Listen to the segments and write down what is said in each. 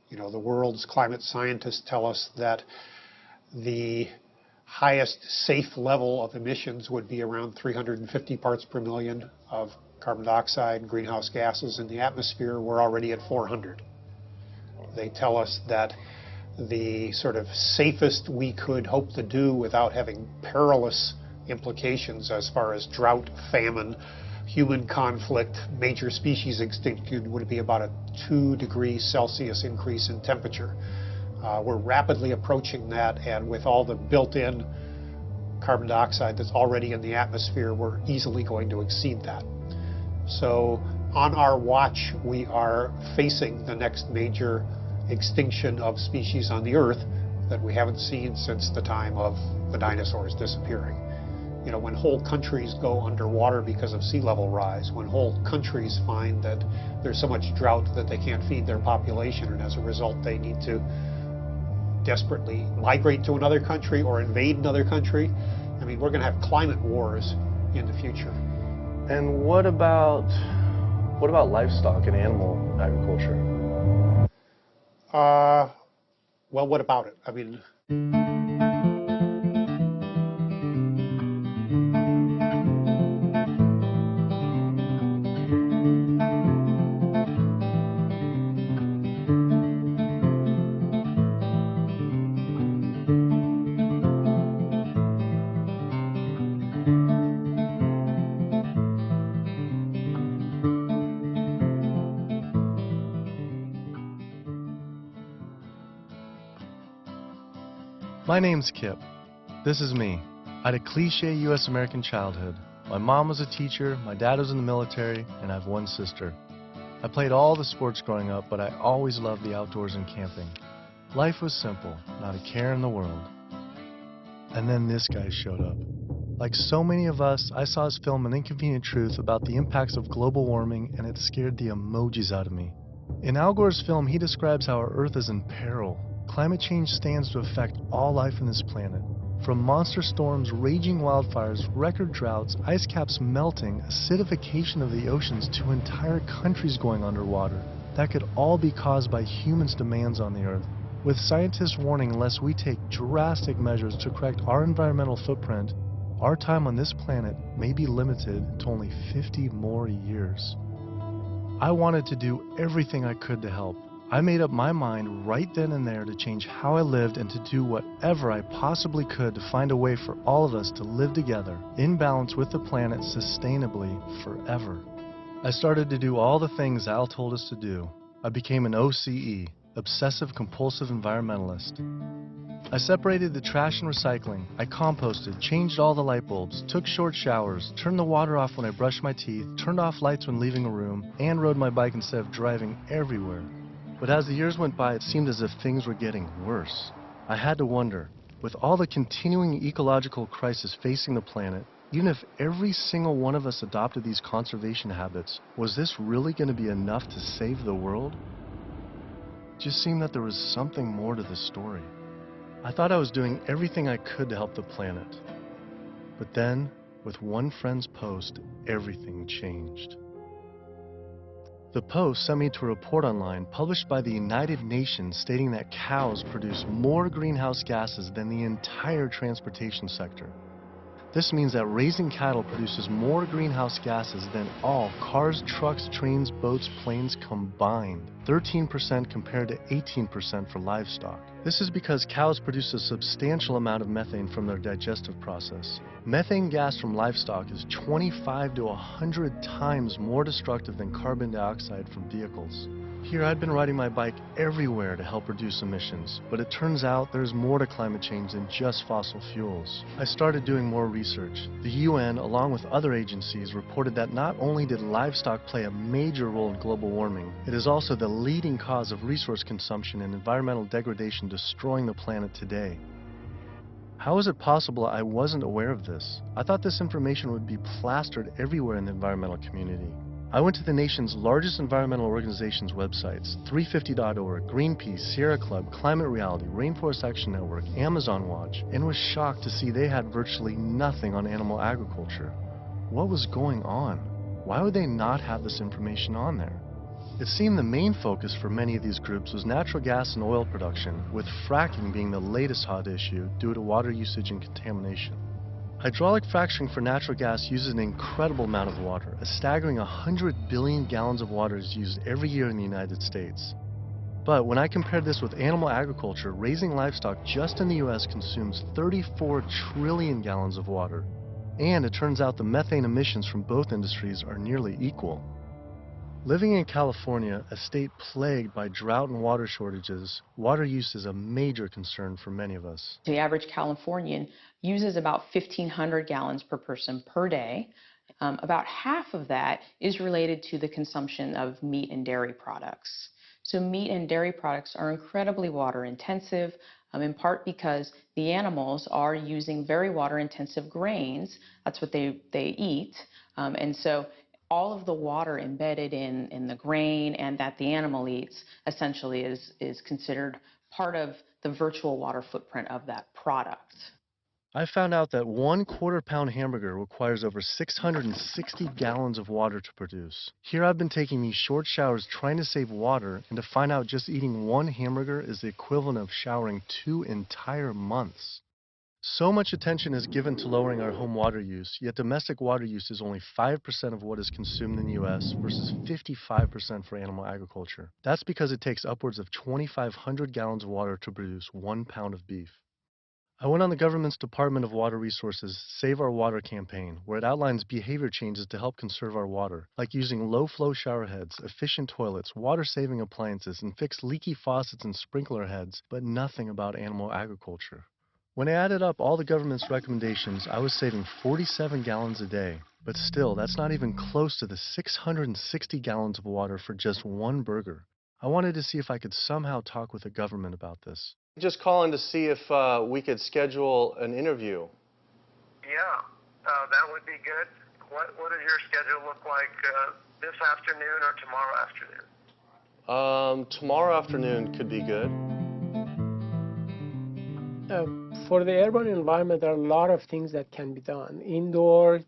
You know, the world's climate scientists tell us that the highest safe level of emissions would be around 350 parts per million of carbon dioxide and greenhouse gases in the atmosphere. We're already at 400. They tell us that the sort of safest we could hope to do without having perilous implications as far as drought, famine, human conflict, major species extinction would be about a 2 degrees Celsius increase in temperature. We're rapidly approaching that, and with all the built-in carbon dioxide that's already in the atmosphere, we're easily going to exceed that. So on our watch, we are facing the next major extinction of species on the Earth that we haven't seen since the time of the dinosaurs disappearing. You know, when whole countries go underwater because of sea level rise, when whole countries find that there's so much drought that they can't feed their population, and as a result they need to desperately migrate to another country or invade another country, I mean, we're going to have climate wars in the future. And what about livestock and animal agriculture? Well, what about it? I mean, My name's Kip. This is me. I had a cliche U.S. American childhood. My mom was a teacher, my dad was in the military, and I have one sister. I played all the sports growing up, but I always loved the outdoors and camping. Life was simple, not a care in the world. And then this guy showed up. Like so many of us, I saw his film An Inconvenient Truth about the impacts of global warming, and it scared the emojis out of me. In Al Gore's film, he describes how our Earth is in peril. Climate change stands to affect all life on this planet. From monster storms, raging wildfires, record droughts, ice caps melting, acidification of the oceans, to entire countries going underwater. That could all be caused by humans' demands on the Earth. With scientists warning unless we take drastic measures to correct our environmental footprint, our time on this planet may be limited to only 50 more years. I wanted to do everything I could to help. I made up my mind right then and there to change how I lived and to do whatever I possibly could to find a way for all of us to live together, in balance with the planet sustainably forever. I started to do all the things Al told us to do. I became an OCE, Obsessive Compulsive Environmentalist. I separated the trash and recycling. I composted, changed all the light bulbs, took short showers, turned the water off when I brushed my teeth, turned off lights when leaving a room, and rode my bike instead of driving everywhere. But as the years went by, it seemed as if things were getting worse. I had to wonder, with all the continuing ecological crisis facing the planet, even if every single one of us adopted these conservation habits, was this really going to be enough to save the world? It just seemed that there was something more to the story. I thought I was doing everything I could to help the planet. But then, with one friend's post, everything changed. The post sent me to a report online published by the United Nations stating that cows produce more greenhouse gases than the entire transportation sector. This means that raising cattle produces more greenhouse gases than all cars, trucks, trains, boats, planes combined. 13% compared to 18% for livestock. This is because cows produce a substantial amount of methane from their digestive process. Methane gas from livestock is 25 to 100 times more destructive than carbon dioxide from vehicles. Here I'd been riding my bike everywhere to help reduce emissions, but it turns out there's more to climate change than just fossil fuels. I started doing more research. The UN, along with other agencies, reported that not only did livestock play a major role in global warming, it is also the leading cause of resource consumption and environmental degradation destroying the planet today. How is it possible I wasn't aware of this? I thought this information would be plastered everywhere in the environmental community. I went to the nation's largest environmental organizations' websites, 350.org, Greenpeace, Sierra Club, Climate Reality, Rainforest Action Network, Amazon Watch, and was shocked to see they had virtually nothing on animal agriculture. What was going on? Why would they not have this information on there? It seemed the main focus for many of these groups was natural gas and oil production, with fracking being the latest hot issue due to water usage and contamination. Hydraulic fracturing for natural gas uses an incredible amount of water. A staggering 100 billion gallons of water is used every year in the United States. But when I compared this with animal agriculture, raising livestock just in the US consumes 34 trillion gallons of water. And it turns out the methane emissions from both industries are nearly equal. Living in California, a state plagued by drought and water shortages, water use is a major concern for many of us. The average Californian uses about 1,500 gallons per person per day. About half of that is related to the consumption of meat and dairy products. So meat and dairy products are incredibly water intensive, in part because the animals are using very water intensive grains. That's what they eat. And so all of the water embedded in the grain and that the animal eats essentially is considered part of the virtual water footprint of that product. I found out that 1/4 pound hamburger requires over 660 gallons of water to produce. Here I've been taking these short showers trying to save water, and to find out just eating one hamburger is the equivalent of showering 2 entire months. So much attention is given to lowering our home water use, yet domestic water use is only 5% of what is consumed in the US versus 55% for animal agriculture. That's because it takes upwards of 2,500 gallons of water to produce 1 pound of beef. I went on the government's Department of Water Resources' Save Our Water campaign, where it outlines behavior changes to help conserve our water, like using low-flow shower heads, efficient toilets, water-saving appliances, and fixed leaky faucets and sprinkler heads, but nothing about animal agriculture. When I added up all the government's recommendations, I was saving 47 gallons a day. But still, that's not even close to the 660 gallons of water for just one burger. I wanted to see if I could somehow talk with the government about this. Just calling to see if we could schedule an interview. Yeah, that would be good. What does your schedule look like this afternoon or tomorrow afternoon? Tomorrow afternoon could be good. For the urban environment, there are a lot of things that can be done. Indoor,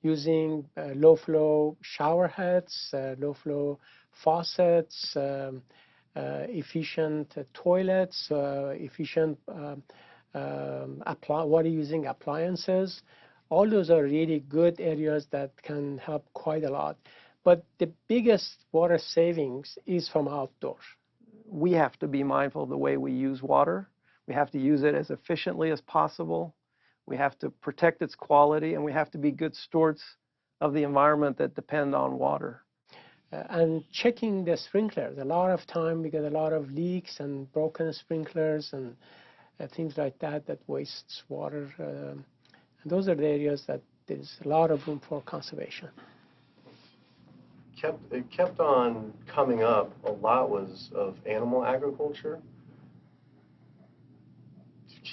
using low-flow shower heads, low-flow faucets, efficient toilets, efficient water using appliances. All those are really good areas that can help quite a lot. But the biggest water savings is from outdoors. We have to be mindful of the way we use water. We have to use it as efficiently as possible. We have to protect its quality, and we have to be good stewards of the environment that depend on water. And checking the sprinklers. A lot of time we get a lot of leaks and broken sprinklers and things like that that wastes water. And those are the areas that there's a lot of room for conservation. It kept on coming up. A lot was of animal agriculture.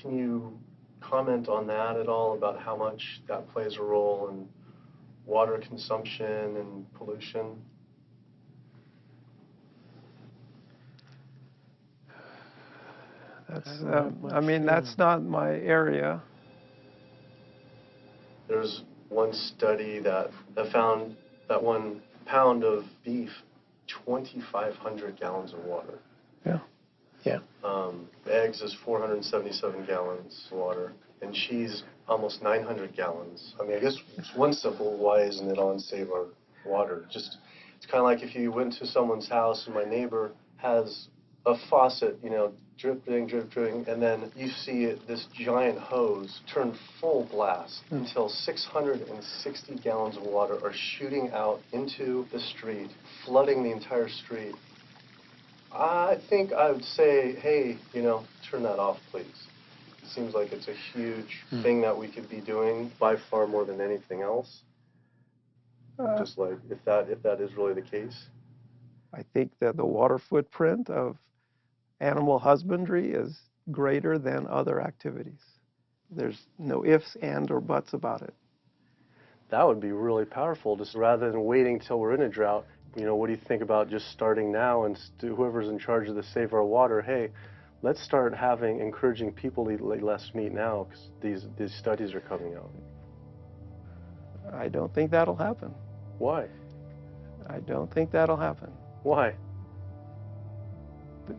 Can you comment on that at all, about how much that plays a role in water consumption and pollution? That's not my area. There's one study that found that 1 pound of beef, 2,500 gallons of water. Yeah. Yeah. Eggs is 477 gallons of water, and cheese almost 900 gallons. I mean, I guess it's one simple, why isn't it on Save Our Water? Just, it's kind of like if you went to someone's house and my neighbor has a faucet, dripping, and then you see this giant hose turn full blast until 660 gallons of water are shooting out into the street, flooding the entire street. I think I would say, hey, turn that off, please. It seems like it's a huge thing that we could be doing by far more than anything else. Just like, if that is really the case. I think that the water footprint of animal husbandry is greater than other activities. There's no ifs, and, or buts about it. That would be really powerful, just rather than waiting till we're in a drought. What do you think about just starting now, and whoever's in charge of the Save Our Water, hey, let's start encouraging people to eat less meat now, because these studies are coming out. I don't think that'll happen. Why? I don't think that'll happen. Why?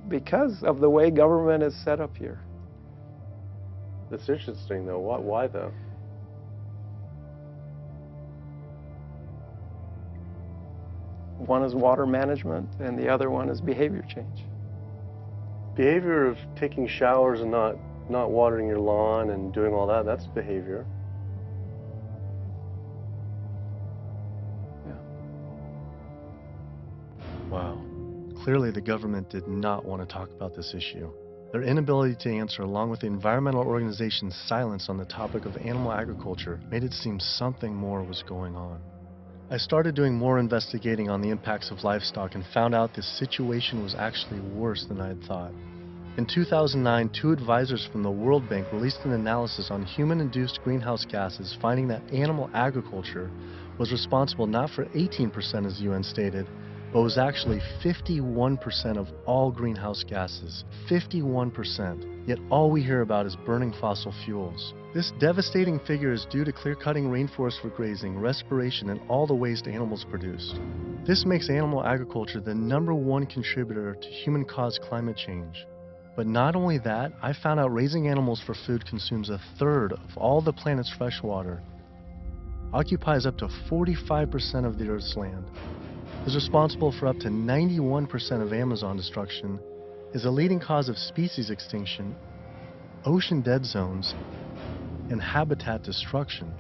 Because of the way government is set up here. That's interesting, though. Why though? One is water management, and the other one is behavior change. Behavior of taking showers and not watering your lawn and doing all that, that's behavior. Yeah. Wow. Clearly, the government did not want to talk about this issue. Their inability to answer, along with the environmental organization's silence on the topic of animal agriculture, made it seem something more was going on. I started doing more investigating on the impacts of livestock and found out this situation was actually worse than I had thought. In 2009, 2 advisors from the World Bank released an analysis on human-induced greenhouse gases, finding that animal agriculture was responsible not for 18%, as the UN stated, but was actually 51% of all greenhouse gases. 51%. Yet all we hear about is burning fossil fuels. This devastating figure is due to clear-cutting rainforests for grazing, respiration, and all the waste animals produce. This makes animal agriculture the #1 contributor to human-caused climate change. But not only that, I found out raising animals for food consumes 1/3 of all the planet's fresh water, occupies up to 45% of the Earth's land, is responsible for up to 91% of Amazon destruction, is a leading cause of species extinction, ocean dead zones, and habitat destruction.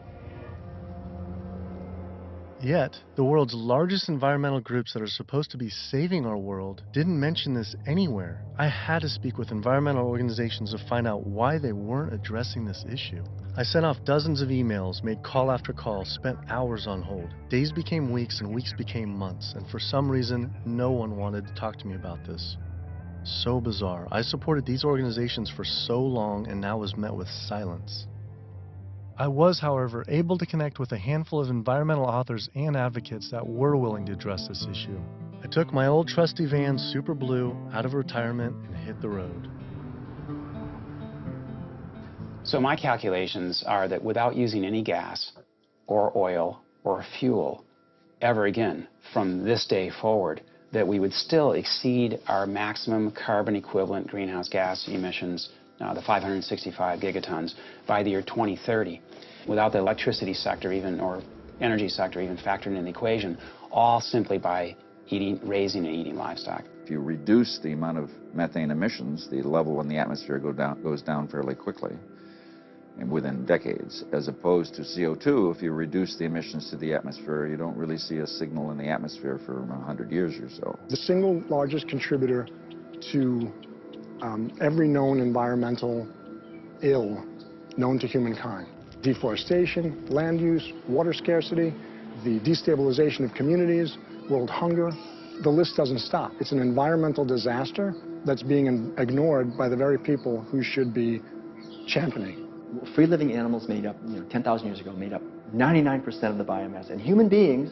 Yet, the world's largest environmental groups that are supposed to be saving our world didn't mention this anywhere. I had to speak with environmental organizations to find out why they weren't addressing this issue. I sent off dozens of emails, made call after call, spent hours on hold. Days became weeks and weeks became months, and for some reason, no one wanted to talk to me about this. So bizarre. I supported these organizations for so long and now was met with silence. I was, however, able to connect with a handful of environmental authors and advocates that were willing to address this issue. I took my old trusty van, Super Blue, out of retirement and hit the road. So my calculations are that without using any gas or oil or fuel ever again from this day forward, that we would still exceed our maximum carbon equivalent greenhouse gas emissions, the 565 gigatons, by the year 2030, without the electricity sector even, or energy sector even factored in the equation, all simply by raising and eating livestock. If you reduce the amount of methane emissions, the level in the atmosphere goes down fairly quickly, and within decades, as opposed to CO2. If you reduce the emissions to the atmosphere, you don't really see a signal in the atmosphere for 100 years or so. The single largest contributor to every known environmental ill known to humankind: deforestation, land use, water scarcity, the destabilization of communities, world hunger. The list doesn't stop. It's an environmental disaster that's being ignored by the very people who should be championing. Free-living animals made up, 10,000 years ago, made up 99% of the biomass. And human beings,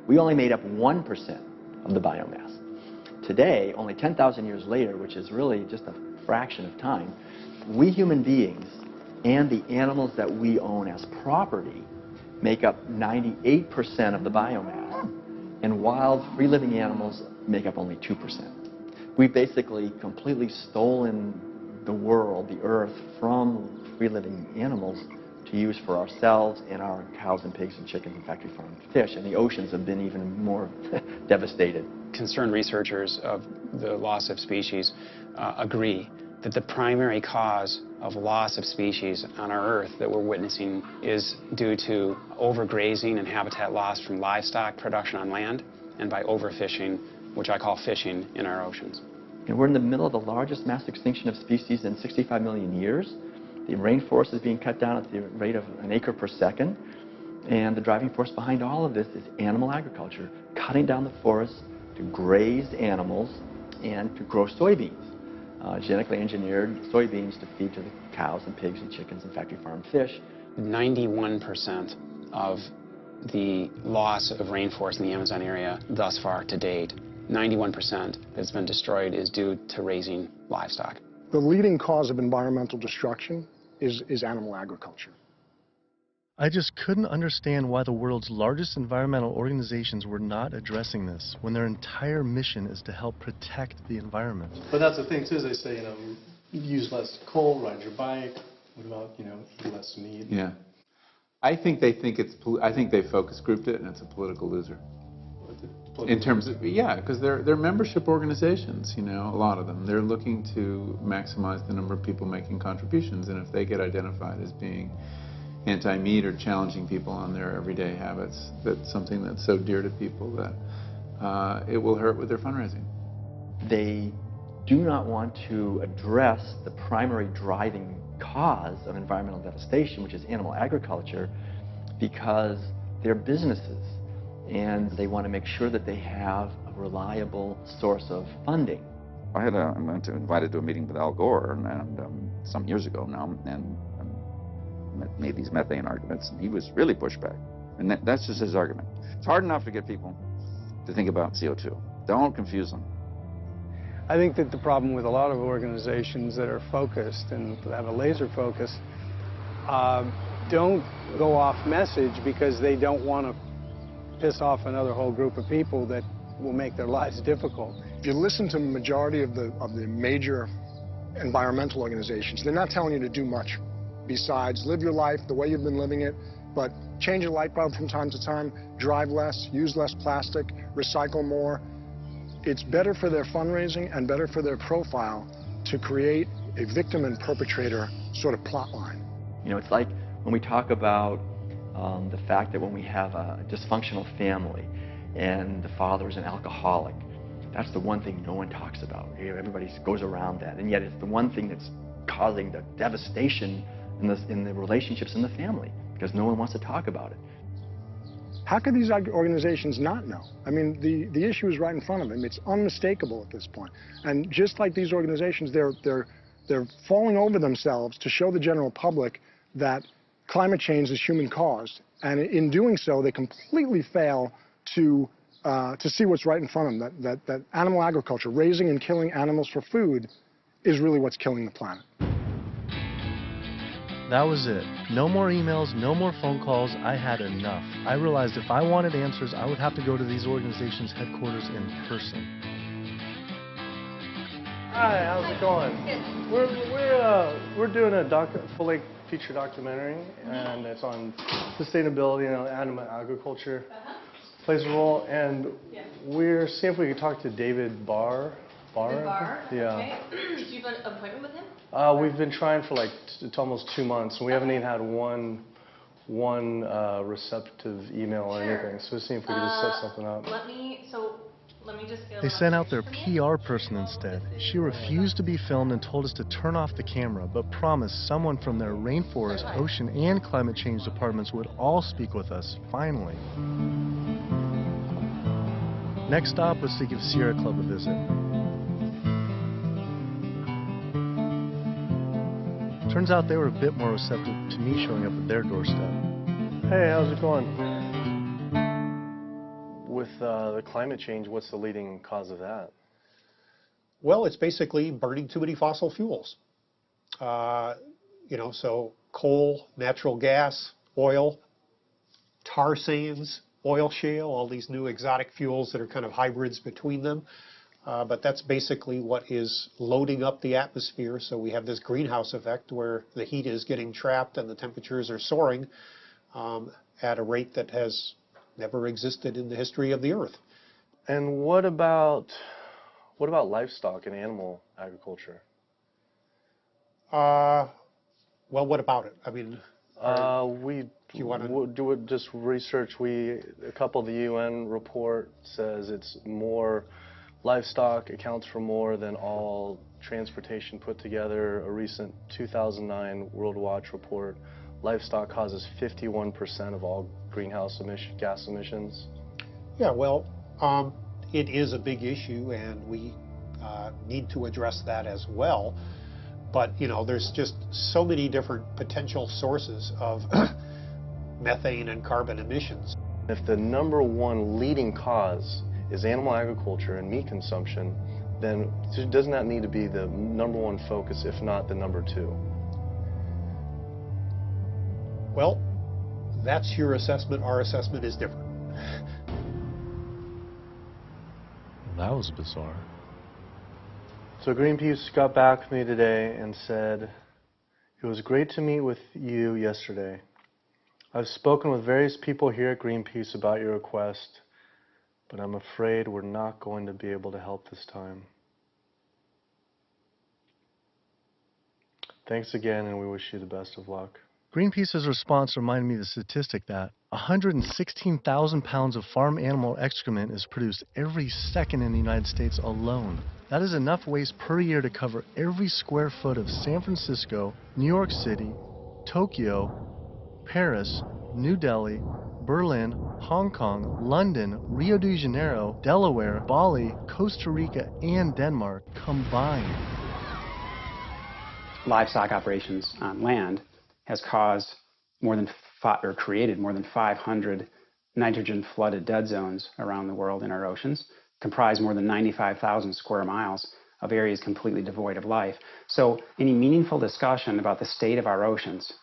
we only made up 1% of the biomass. Today, only 10,000 years later, which is really just a fraction of time, we human beings and the animals that we own as property make up 98% of the biomass. And wild, free-living animals make up only 2%. We've basically completely stolen the world, the earth, from free-living animals to use for ourselves and our cows and pigs and chickens and factory farmed fish. And the oceans have been even more devastated. Concerned researchers of the loss of species agree that the primary cause of loss of species on our Earth that we're witnessing is due to overgrazing and habitat loss from livestock production on land, and by overfishing, which I call fishing, in our oceans. And we're in the middle of the largest mass extinction of species in 65 million years. The rainforest is being cut down at the rate of an acre per second. And the driving force behind all of this is animal agriculture, cutting down the forests to graze animals and to grow soybeans, genetically engineered soybeans to feed to the cows and pigs and chickens and factory farmed fish. 91% of the loss of rainforest in the Amazon area thus far to date, 91% that's been destroyed, is due to raising livestock. The leading cause of environmental destruction is animal agriculture. I just couldn't understand why the world's largest environmental organizations were not addressing this when their entire mission is to help protect the environment. But that's the thing too, is they say, use less coal, ride your bike. What about, eat less meat? Yeah. I think they focus grouped it and it's a political loser. In terms of, because they're membership organizations, a lot of them. They're looking to maximize the number of people making contributions, and if they get identified as being anti-meat or challenging people on their everyday habits, that's something that's so dear to people that it will hurt with their fundraising. They do not want to address the primary driving cause of environmental devastation, which is animal agriculture, because they're businesses and they want to make sure that they have a reliable source of funding. I went invited to a meeting with Al Gore and some years ago now, and made these methane arguments, and he was really pushed back. And that's just his argument. It's hard enough to get people to think about CO2. Don't confuse them. I think that the problem with a lot of organizations that are focused and have a laser focus don't go off message because they don't want to piss off another whole group of people that will make their lives difficult. If you listen to the majority of the major environmental organizations, they're not telling you to do much besides live your life the way you've been living it, but change your light bulb from time to time, drive less, use less plastic, recycle more. It's better for their fundraising and better for their profile to create a victim and perpetrator sort of plot line. It's like when we talk about the fact that when we have a dysfunctional family and the father is an alcoholic, that's the one thing no one talks about. Everybody goes around that, and yet it's the one thing that's causing the devastation in the relationships in the family, because no one wants to talk about it. How could these organizations not know? I mean, the issue is right in front of them. It's unmistakable at this point. And just like these organizations, they're falling over themselves to show the general public that climate change is human-caused. And in doing so, they completely fail to see what's right in front of them, that animal agriculture, raising and killing animals for food, is really what's killing the planet. That was it. No more emails, no more phone calls. I had enough. I realized if I wanted answers, I would have to go to these organizations' headquarters in person. Hi, how's it going? We're doing a full-length feature documentary, and it's on sustainability and animal agriculture plays a role. And we're seeing if we can talk to David Barr. Yeah. Okay. Do you have an appointment with him? We've been trying for it's almost 2 months, and we haven't even had one receptive email or anything. So we're seeing if we can just set something up. Let me just get They sent out their PR person instead. She refused to be filmed and told us to turn off the camera, but promised someone from their rainforest, ocean, and climate change departments would all speak with us, finally. Next stop was to give Sierra Club a visit. Turns out they were a bit more receptive to me showing up at their doorstep. Hey, how's it going? With the climate change, what's the leading cause of that? Well, it's basically burning too many fossil fuels. So coal, natural gas, oil, tar sands, oil shale, all these new exotic fuels that are kind of hybrids between them. But that's basically what is loading up the atmosphere. So we have this greenhouse effect where the heat is getting trapped and the temperatures are soaring at a rate that has never existed in the history of the Earth. And what about livestock and animal agriculture? Well, what about it? I mean, we do just research. A couple of the UN report says it's more. Livestock accounts for more than all transportation put together. A recent 2009 World Watch report, livestock causes 51% of all greenhouse gas emissions. Yeah, well, it is a big issue, and we need to address that as well. But, there's just so many different potential sources of methane and carbon emissions. If the #1 leading cause is animal agriculture and meat consumption, then doesn't that need to be the #1 focus, if not the #2? Well, That's your assessment. Our assessment is different. That was bizarre. So Greenpeace got back with me today and said, "It was great to meet with you yesterday. I've spoken with various people here at Greenpeace about your request, but I'm afraid we're not going to be able to help this time. Thanks again, and we wish you the best of luck." Greenpeace's response reminded me of the statistic that 116,000 pounds of farm animal excrement is produced every second in the United States alone. That is enough waste per year to cover every square foot of San Francisco, New York City, Tokyo, Paris, New Delhi, Berlin, Hong Kong, London, Rio de Janeiro, Delaware, Bali, Costa Rica, and Denmark combined. Livestock operations on land has caused created more than 500 nitrogen-flooded dead zones around the world in our oceans, comprise more than 95,000 square miles of areas completely devoid of life. So any meaningful discussion about the state of our oceans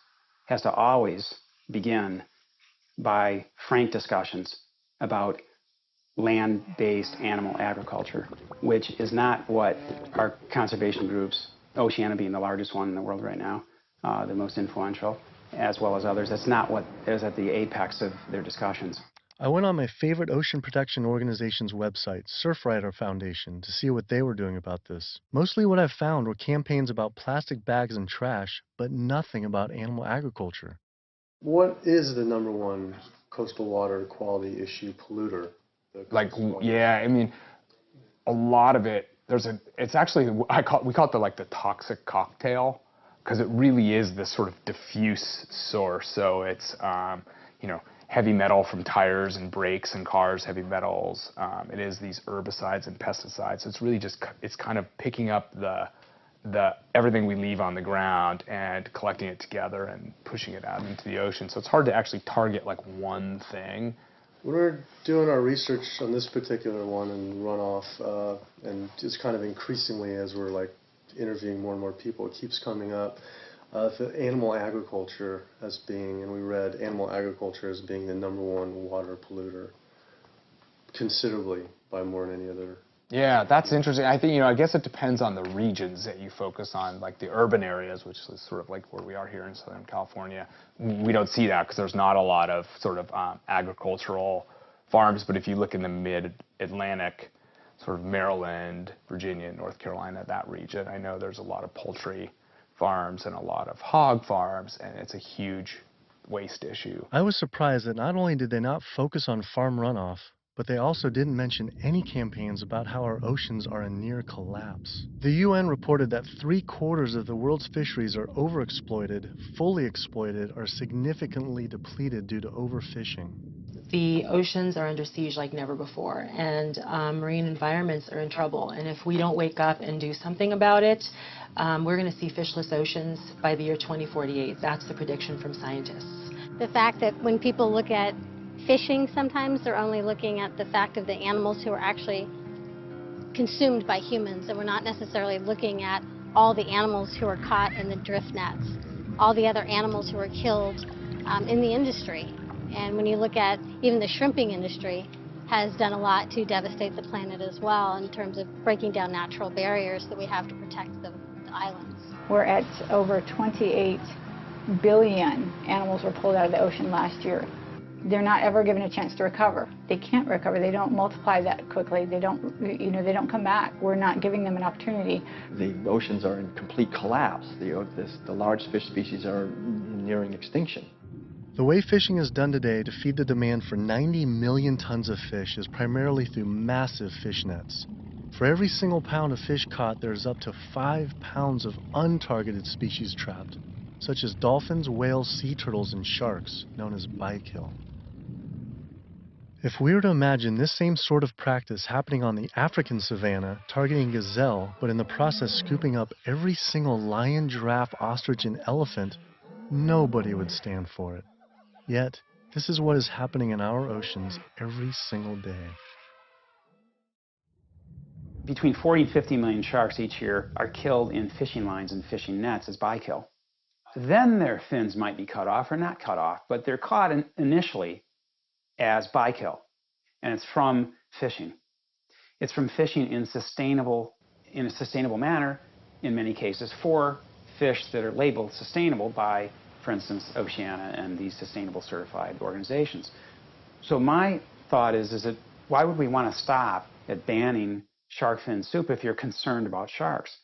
has to always begin by frank discussions about land-based animal agriculture, which is not what our conservation groups, Oceana being the largest one in the world right now, the most influential, as well as others, that's not what is at the apex of their discussions. I went on my favorite ocean protection organization's website, Surfrider Foundation, to see what they were doing about this. Mostly what I found were campaigns about plastic bags and trash, but nothing about animal agriculture. What is the #1 coastal water quality issue polluter? Yeah, I mean, a lot of it, it's actually, we call it the toxic cocktail, because it really is this sort of diffuse source. So it's, heavy metal from tires and brakes and cars, heavy metals. It is these herbicides and pesticides. So it's really it's kind of picking up the everything we leave on the ground and collecting it together and pushing it out into the ocean. So it's hard to actually target one thing. When we're doing our research on this particular one and runoff, and just kind of increasingly as we're interviewing more and more people, it keeps coming up. The animal agriculture as being, and we read animal agriculture as being the #1 water polluter, considerably by more than any other. Yeah, that's interesting. I think, I guess it depends on the regions that you focus on, like the urban areas, which is sort of like where we are here in Southern California. We don't see that because there's not a lot of sort of agricultural farms, but if you look in the mid-Atlantic, sort of Maryland, Virginia, North Carolina, that region, I know there's a lot of poultry farms and a lot of hog farms, and it's a huge waste issue. I was surprised that not only did they not focus on farm runoff, but they also didn't mention any campaigns about how our oceans are in near collapse. The UN reported that 3/4 of the world's fisheries are overexploited, fully exploited, or significantly depleted due to overfishing. The oceans are under siege like never before, and marine environments are in trouble. And if we don't wake up and do something about it, we're going to see fishless oceans by the year 2048. That's the prediction from scientists. The fact that when people look at fishing, sometimes they're only looking at the fact of the animals who are actually consumed by humans, and we're not necessarily looking at all the animals who are caught in the drift nets, all the other animals who are killed in the industry. And when you look at even the shrimping industry has done a lot to devastate the planet as well in terms of breaking down natural barriers that we have to protect the islands. We're at over 28 billion animals were pulled out of the ocean last year. They're not ever given a chance to recover. They can't recover. They don't multiply that quickly. They don't, they don't come back. We're not giving them an opportunity. The oceans are in complete collapse. The large fish species are nearing extinction. The way fishing is done today to feed the demand for 90 million tons of fish is primarily through massive fish nets. For every single pound of fish caught, there's up to 5 pounds of untargeted species trapped, such as dolphins, whales, sea turtles, and sharks, known as bykill. If we were to imagine this same sort of practice happening on the African savanna, targeting gazelle, but in the process scooping up every single lion, giraffe, ostrich, and elephant, nobody would stand for it. Yet, this is what is happening in our oceans every single day. Between 40 and 50 million sharks each year are killed in fishing lines and fishing nets as bykill. then their fins might be cut off or not cut off, but they're caught initially as bykill, and it's from fishing. It's from fishing in a sustainable manner, in many cases, for fish that are labeled sustainable by, for instance, Oceana and these sustainable certified organizations. So my thought is that why would we want to stop at banning shark fin soup if you're concerned about sharks,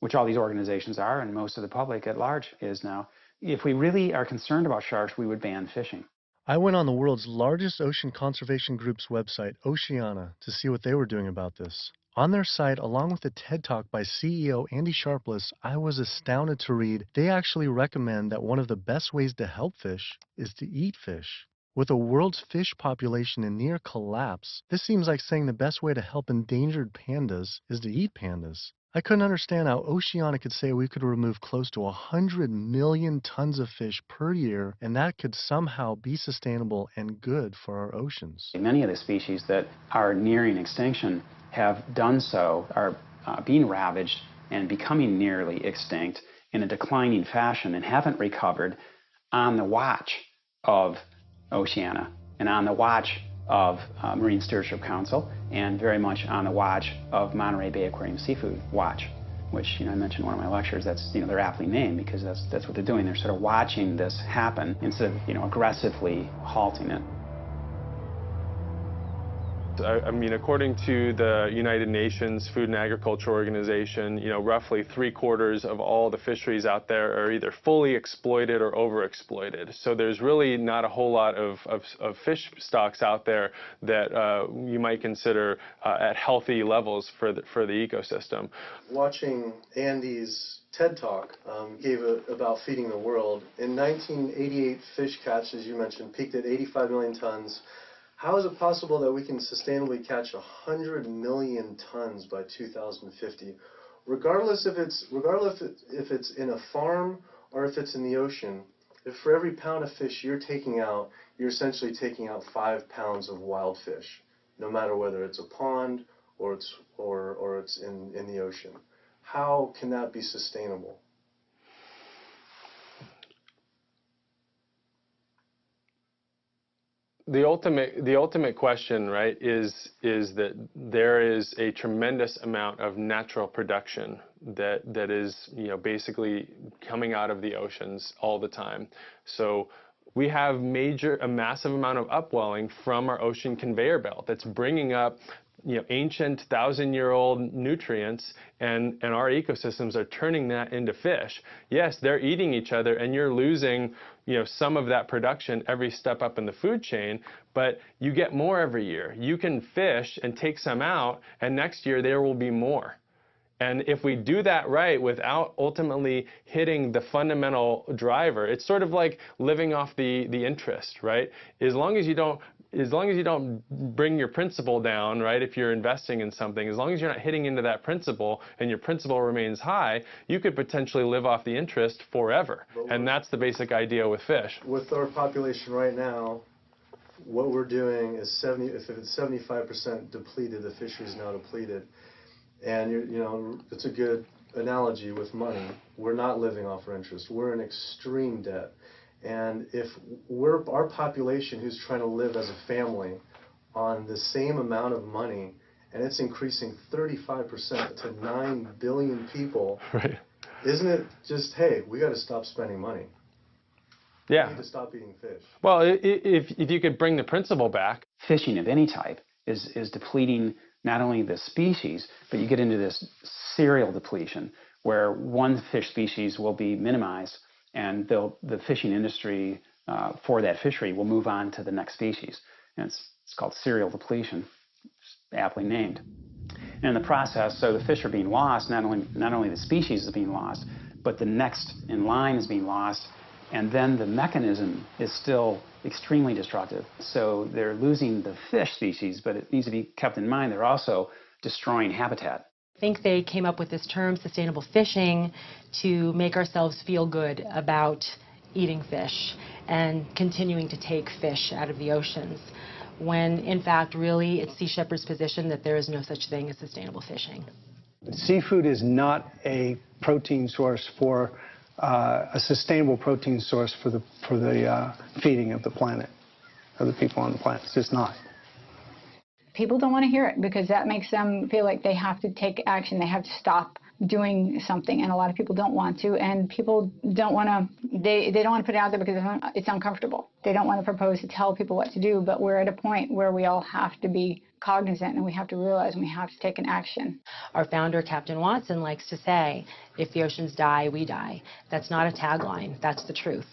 which all these organizations are, and most of the public at large is now. If we really are concerned about sharks, we would ban fishing. I went on the world's largest ocean conservation group's website, Oceana, to see what they were doing about this. On their site, along with a TED Talk by CEO Andy Sharpless, I was astounded to read they actually recommend that one of the best ways to help fish is to eat fish. With the world's fish population in near collapse, this seems like saying the best way to help endangered pandas is to eat pandas. I couldn't understand how Oceana could say we could remove close to 100 million tons of fish per year, and that could somehow be sustainable and good for our oceans. Many of the species that are nearing extinction have done so, are being ravaged and becoming nearly extinct in a declining fashion and haven't recovered on the watch of Oceana and on the watch of Marine Stewardship Council, and very much on the watch of Monterey Bay Aquarium Seafood Watch, which I mentioned in one of my lectures. That's they're aptly named because that's what they're doing. They're sort of watching this happen instead of aggressively halting it. I mean, according to the United Nations Food and Agriculture Organization, roughly 3/4 of all the fisheries out there are either fully exploited or overexploited. So there's really not a whole lot of fish stocks out there that you might consider at healthy levels for the ecosystem. Watching Andy's TED Talk gave about feeding the world. In 1988, fish catch, as you mentioned, peaked at 85 million tons. How is it possible that we can sustainably catch 100 million tons by 2050, regardless if it's in a farm or if it's in the ocean? If for every pound of fish you're taking out, you're essentially taking out 5 pounds of wild fish, no matter whether it's a pond or it's in the ocean. How can that be sustainable? The ultimate question, right, is that there is a tremendous amount of natural production that is, basically coming out of the oceans all the time. So we have a massive amount of upwelling from our ocean conveyor belt that's bringing up ancient 1,000-year-old nutrients, and our ecosystems are turning that into fish. Yes, they're eating each other, and you're losing some of that production every step up in the food chain, but you get more every year. You can fish and take some out, and next year there will be more. And if we do that right without ultimately hitting the fundamental driver, it's sort of like living off the interest, right? As long as you don't bring your principal down, right, if you're investing in something, as long as you're not hitting into that principal and your principal remains high, you could potentially live off the interest forever. And that's the basic idea with fish. With our population right now, what we're doing is if it's 75% depleted, the fishery is now depleted. And it's a good analogy with money. We're not living off our interest. We're in extreme debt. And if our population who's trying to live as a family on the same amount of money, and it's increasing 35% to 9 billion people, right. Isn't it just, hey, we got to stop spending money? Yeah. We need to stop eating fish. Well, if you could bring the principle back. Fishing of any type is depleting not only the species, but you get into this serial depletion where one fish species will be minimized, and the fishing industry for that fishery will move on to the next species. And it's called serial depletion, aptly named. And in the process, so the fish are being lost, not only the species is being lost, but the next in line is being lost, and then the mechanism is still extremely destructive. So they're losing the fish species, but it needs to be kept in mind they're also destroying habitat. I think they came up with this term, sustainable fishing, to make ourselves feel good about eating fish and continuing to take fish out of the oceans, when in fact really it's Sea Shepherd's position that there is no such thing as sustainable fishing. Seafood is not a protein source for a sustainable protein source for the feeding of the planet, of the people on the planet. It's just not. People don't want to hear it because that makes them feel like they have to take action. They have to stop doing something, and a lot of people don't want to, and people don't want to, they don't want to put it out there because it's uncomfortable. They don't want to propose to tell people what to do, but we're at a point where we all have to be cognizant and we have to realize and we have to take an action. Our founder, Captain Watson, likes to say, if the oceans die, we die. That's not a tagline, that's the truth.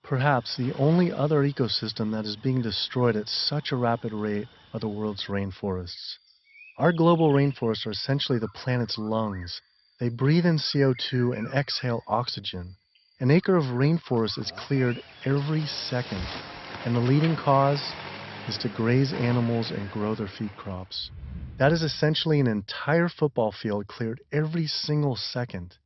Perhaps the only other ecosystem that is being destroyed at such a rapid rate are the world's rainforests. Our global rainforests are essentially the planet's lungs. They breathe in CO2 and exhale oxygen. An acre of rainforest is cleared every second, and the leading cause is to graze animals and grow their feed crops. That is essentially an entire football field cleared every single second.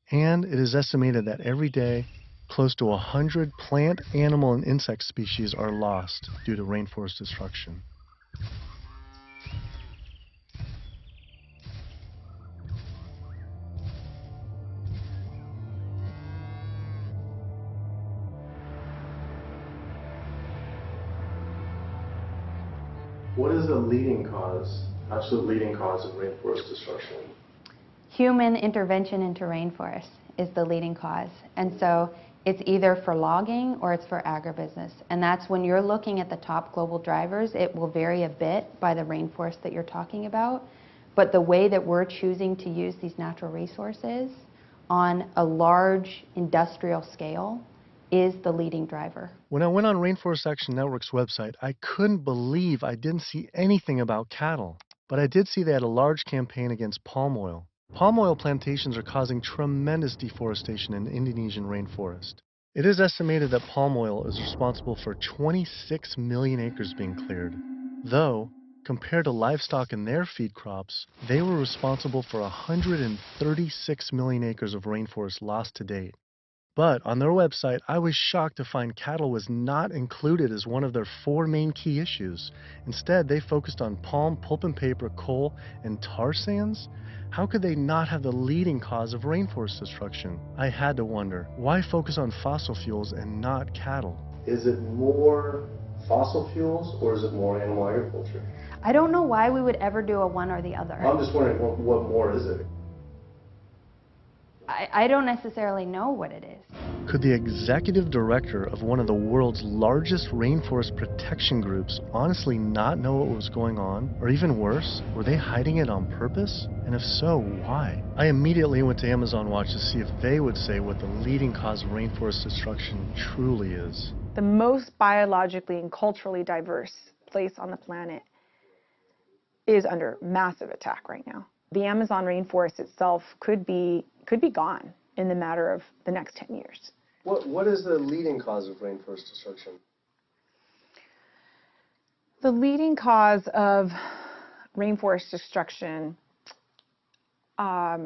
And it is estimated that every day, close to 100 plant, animal, and insect species are lost due to rainforest destruction. What is the leading cause, absolute leading cause of rainforest destruction? Human intervention into rainforests is the leading cause. And so it's either for logging or it's for agribusiness. And that's when you're looking at the top global drivers, it will vary a bit by the rainforest that you're talking about. But the way that we're choosing to use these natural resources on a large industrial scale is the leading driver. When I went on Rainforest Action Network's website, I couldn't believe I didn't see anything about cattle. But I did see they had a large campaign against palm oil. Palm oil plantations are causing tremendous deforestation in the Indonesian rainforest. It is estimated that palm oil is responsible for 26 million acres being cleared. Though, compared to livestock and their feed crops, they were responsible for 136 million acres of rainforest lost to date. But on their website, I was shocked to find cattle was not included as one of their 4 main key issues. Instead, they focused on palm, pulp and paper, coal, and tar sands. How could they not have the leading cause of rainforest destruction? I had to wonder, why focus on fossil fuels and not cattle? Is it more fossil fuels or is it more animal agriculture? I don't know why we would ever do a one or the other. I'm just wondering, what more is it? I don't necessarily know what it is. Could the executive director of one of the world's largest rainforest protection groups honestly not know what was going on? Or even worse, were they hiding it on purpose? And if so, why? I immediately went to Amazon Watch to see if they would say what the leading cause of rainforest destruction truly is. The most biologically and culturally diverse place on the planet is under massive attack right now. The Amazon rainforest itself could be gone in the matter of the next 10 years. What is the leading cause of rainforest destruction? The leading cause of rainforest destruction, I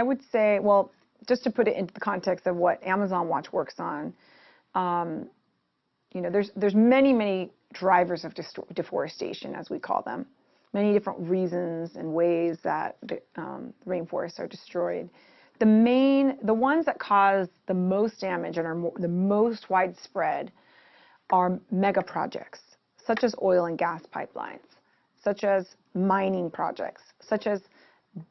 would say, well, just to put it into the context of what Amazon Watch works on, you know, there's many drivers of deforestation, as we call them. Many different reasons and ways that rainforests are destroyed. The ones that cause the most damage and are the most widespread are mega projects, such as oil and gas pipelines, such as mining projects, such as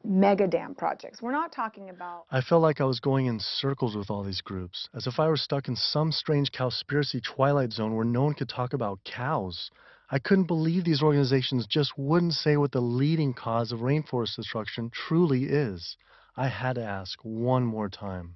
mega dam projects. We're not talking about... I felt like I was going in circles with all these groups, as if I were stuck in some strange COWSPIRACY twilight zone where no one could talk about cows. I couldn't believe these organizations just wouldn't say what the leading cause of rainforest destruction truly is. I had to ask one more time.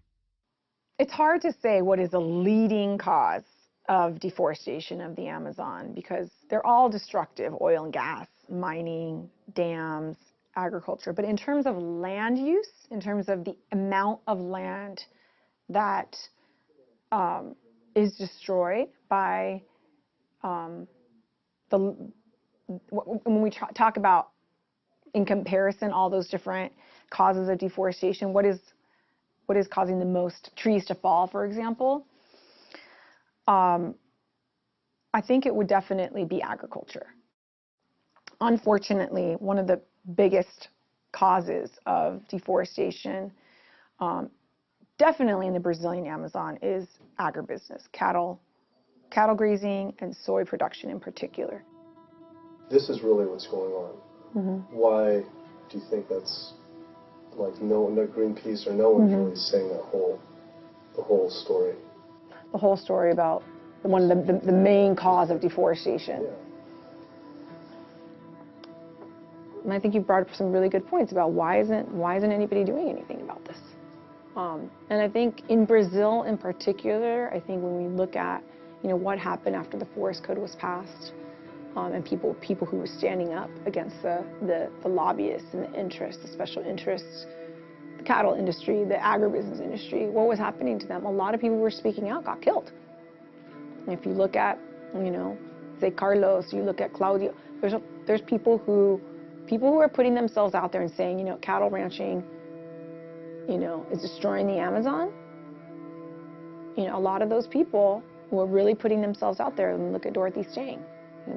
It's hard to say what is the leading cause of deforestation of the Amazon because they're all destructive: oil and gas, mining, dams, agriculture. But in terms of land use, in terms of the amount of land that is destroyed by when we talk about, in comparison, all those different causes of deforestation, what is causing the most trees to fall, for example, I think it would definitely be agriculture. Unfortunately, one of the biggest causes of deforestation Definitely in the Brazilian Amazon is agribusiness, cattle grazing, and soy production in particular. This is really what's going on. Mm-hmm. Why do you think that's, like, no Greenpeace or no one's really saying the whole story? The whole story about one of the main cause of deforestation. Yeah. And I think you brought up some really good points about why isn't anybody doing anything about this? And I think in Brazil in particular, I think when we look at what happened after the Forest Code was passed, and people who were standing up against the lobbyists and the interests, the special interests, the cattle industry, the agribusiness industry, what was happening to them? A lot of people who were speaking out got killed. And if you look at, say Carlos, you look at Claudio, there's people who are putting themselves out there and saying, cattle ranching, is destroying the Amazon. A lot of those people who are really putting themselves out there, and look at Dorothy Stang,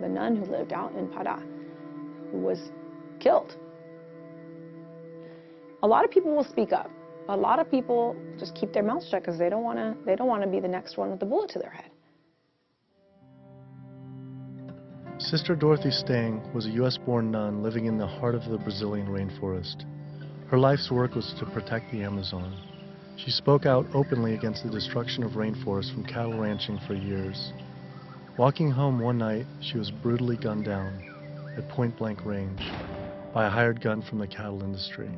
the nun who lived out in Pará, who was killed. A lot of people will speak up. A lot of people just keep their mouths shut because they don't want to be the next one with the bullet to their head. Sister Dorothy Stang was a U.S.-born nun living in the heart of the Brazilian rainforest. Her life's work was to protect the Amazon. She spoke out openly against the destruction of rainforests from cattle ranching for years. Walking home one night, she was brutally gunned down at point-blank range by a hired gun from the cattle industry.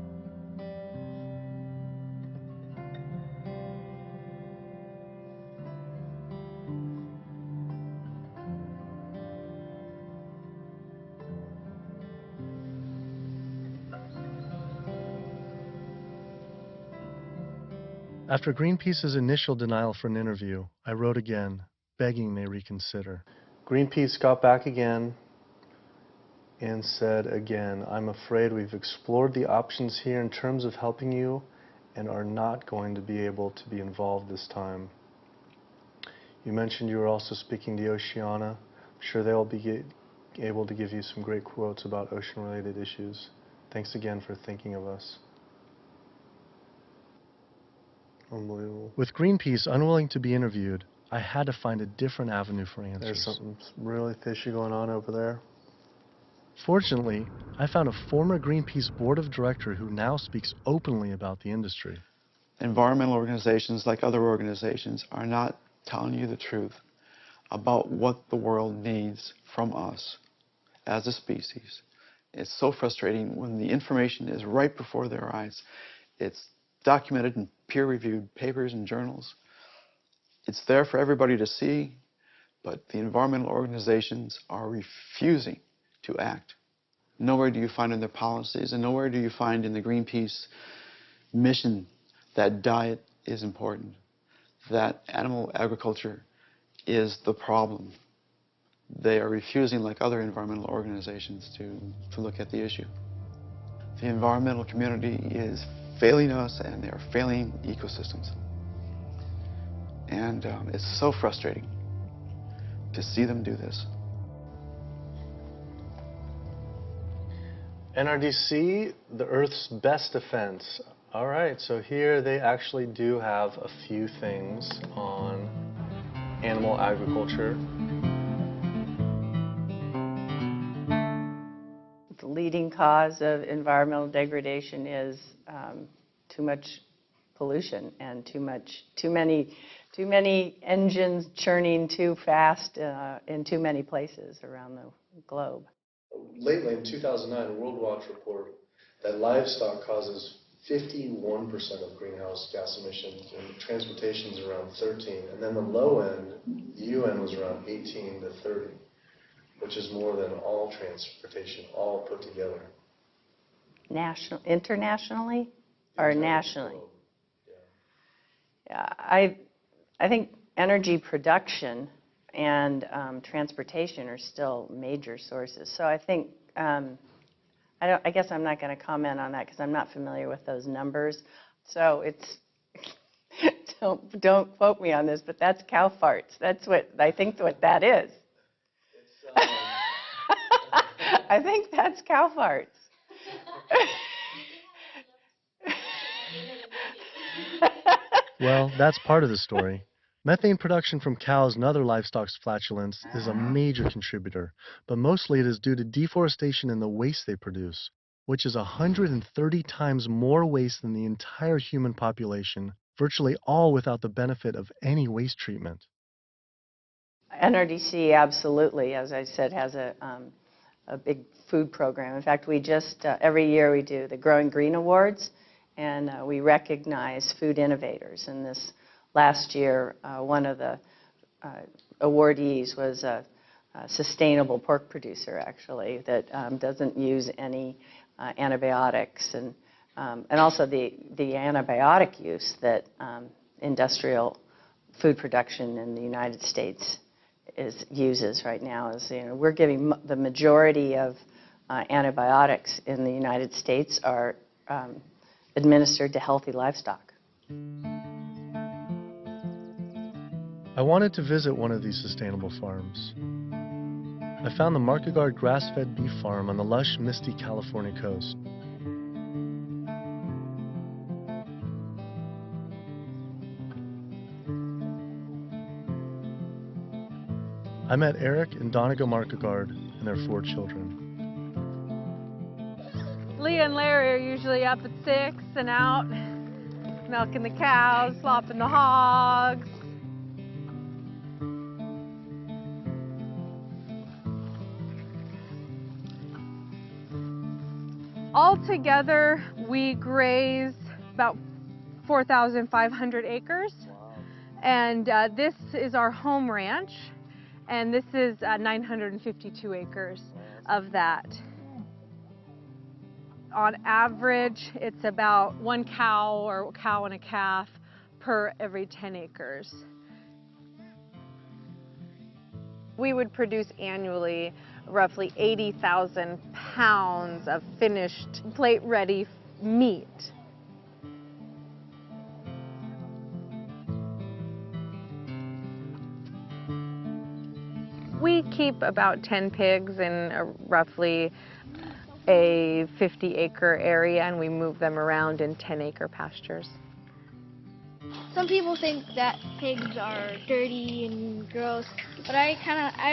After Greenpeace's initial denial for an interview, I wrote again, begging they reconsider. Greenpeace got back again and said again, I'm afraid we've explored the options here in terms of helping you and are not going to be able to be involved this time. You mentioned you were also speaking to Oceana. I'm sure they'll be able to give you some great quotes about ocean-related issues. Thanks again for thinking of us. Unbelievable. With Greenpeace unwilling to be interviewed, I had to find a different avenue for answers. There's something really fishy going on over there. Fortunately, I found a former Greenpeace board of director who now speaks openly about the industry. Environmental organizations, like other organizations, are not telling you the truth about what the world needs from us as a species. It's so frustrating when the information is right before their eyes. It's documented in peer-reviewed papers and journals. It's there for everybody to see, but the environmental organizations are refusing to act. Nowhere do you find in their policies, and nowhere do you find in the Greenpeace mission that diet is important, that animal agriculture is the problem. They are refusing, like other environmental organizations, to look at the issue. The environmental community is failing us, and they are failing ecosystems. And it's so frustrating to see them do this. NRDC, the Earth's best defense. All right, so here they actually do have a few things on animal agriculture. The leading cause of environmental degradation is too much pollution and too many engines churning too fast in too many places around the globe. Lately, in 2009, a World Watch report that livestock causes 51% of greenhouse gas emissions, and transportation is around 13%, and then the low end, the UN was around 18 to 30, which is more than all transportation, all put together. Internationally or nationally? Yeah, I think energy production and transportation are still major sources. So I think I guess I'm not going to comment on that because I'm not familiar with those numbers. So it's don't quote me on this, but that's cow farts. That's what I think what that is. I think that's cow farts. Well, that's part of the story. Methane production from cows and other livestock's flatulence is a major contributor, but mostly it is due to deforestation and the waste they produce, which is 130 times more waste than the entire human population, virtually all without the benefit of any waste treatment. NRDC absolutely, as I said, has a big food program. In fact, we just, every year we do the Growing Green Awards, and we recognize food innovators. And this last year, one of the awardees was a sustainable pork producer, actually, that doesn't use any antibiotics, and also the antibiotic use that industrial food production in the United States uses right now. Is, we're giving the majority of antibiotics in the United States are administered to healthy livestock. I wanted to visit one of these sustainable farms. I found the Market Guard grass-fed beef farm on the lush, misty California coast. I met Eric and Donegal Market Guard and their 4 children. Leah and Larry are usually up at 6 and out, milking the cows, slopping the hogs. Altogether, we graze about 4,500 acres. Wow. And this is our home ranch, and this is 952 acres of that. On average, it's about 1 cow or cow and a calf per every 10 acres. We would produce annually roughly 80,000 pounds of finished plate-ready meat. We keep about 10 pigs in roughly a 50-acre area, and we move them around in 10-acre pastures. Some people think that pigs are dirty and gross, but I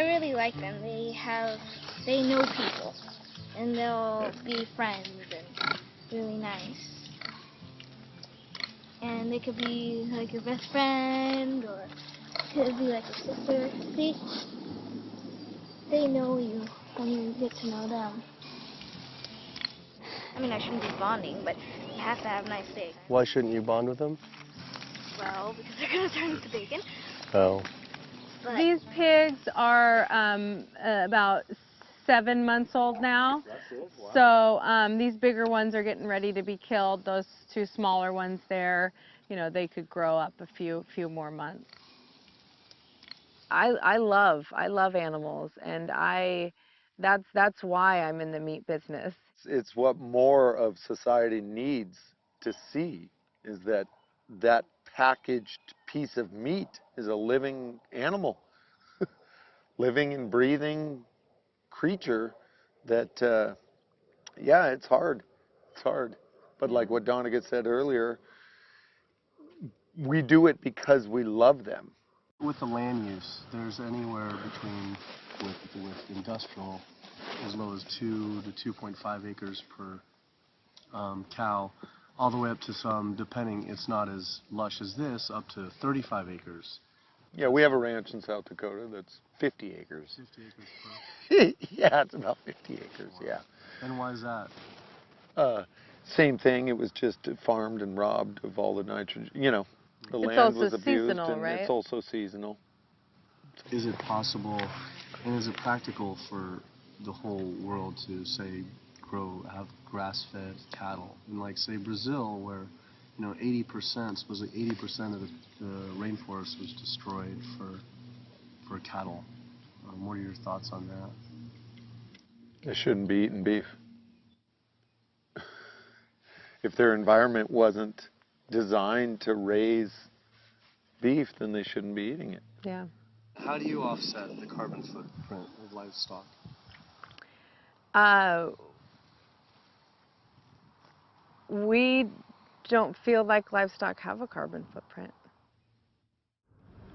really like them. They know people, and they'll be friends and really nice. And they could be like your best friend, or could be like your sister. They know you when you get to know them. I mean, I shouldn't be bonding, but you have to have nice things. Why shouldn't you bond with them? Well, because they're going to turn into bacon. Oh. But these pigs are about 7 months old now. Wow. So these bigger ones are getting ready to be killed. Those 2 smaller ones there, they could grow up a few more months. I love animals, and that's why I'm in the meat business. It's what more of society needs to see, is that packaged piece of meat is a living animal, living and breathing creature that, yeah, it's hard. It's hard. But like what Donegal said earlier, we do it because we love them. With the land use, there's anywhere between, with industrial, as low as 2 to 2.5 acres per cow, all the way up to some, depending, it's not as lush as this, up to 35 acres. Yeah, we have a ranch in South Dakota that's 50 acres. 50 acres per? Yeah, it's about 50 acres, wow. Yeah. And why is that? Same thing, it was just farmed and robbed of all the nitrogen, the land was abused, seasonal, and right? it's also seasonal. Is it possible, and is it practical for the whole world to, say, have grass-fed cattle? And like, say, Brazil, where, 80%, supposedly 80% of the rainforest was destroyed for cattle. What are your thoughts on that? They shouldn't be eating beef. If their environment wasn't designed to raise beef, then they shouldn't be eating it. Yeah. How do you offset the carbon footprint of livestock? We don't feel like livestock have a carbon footprint.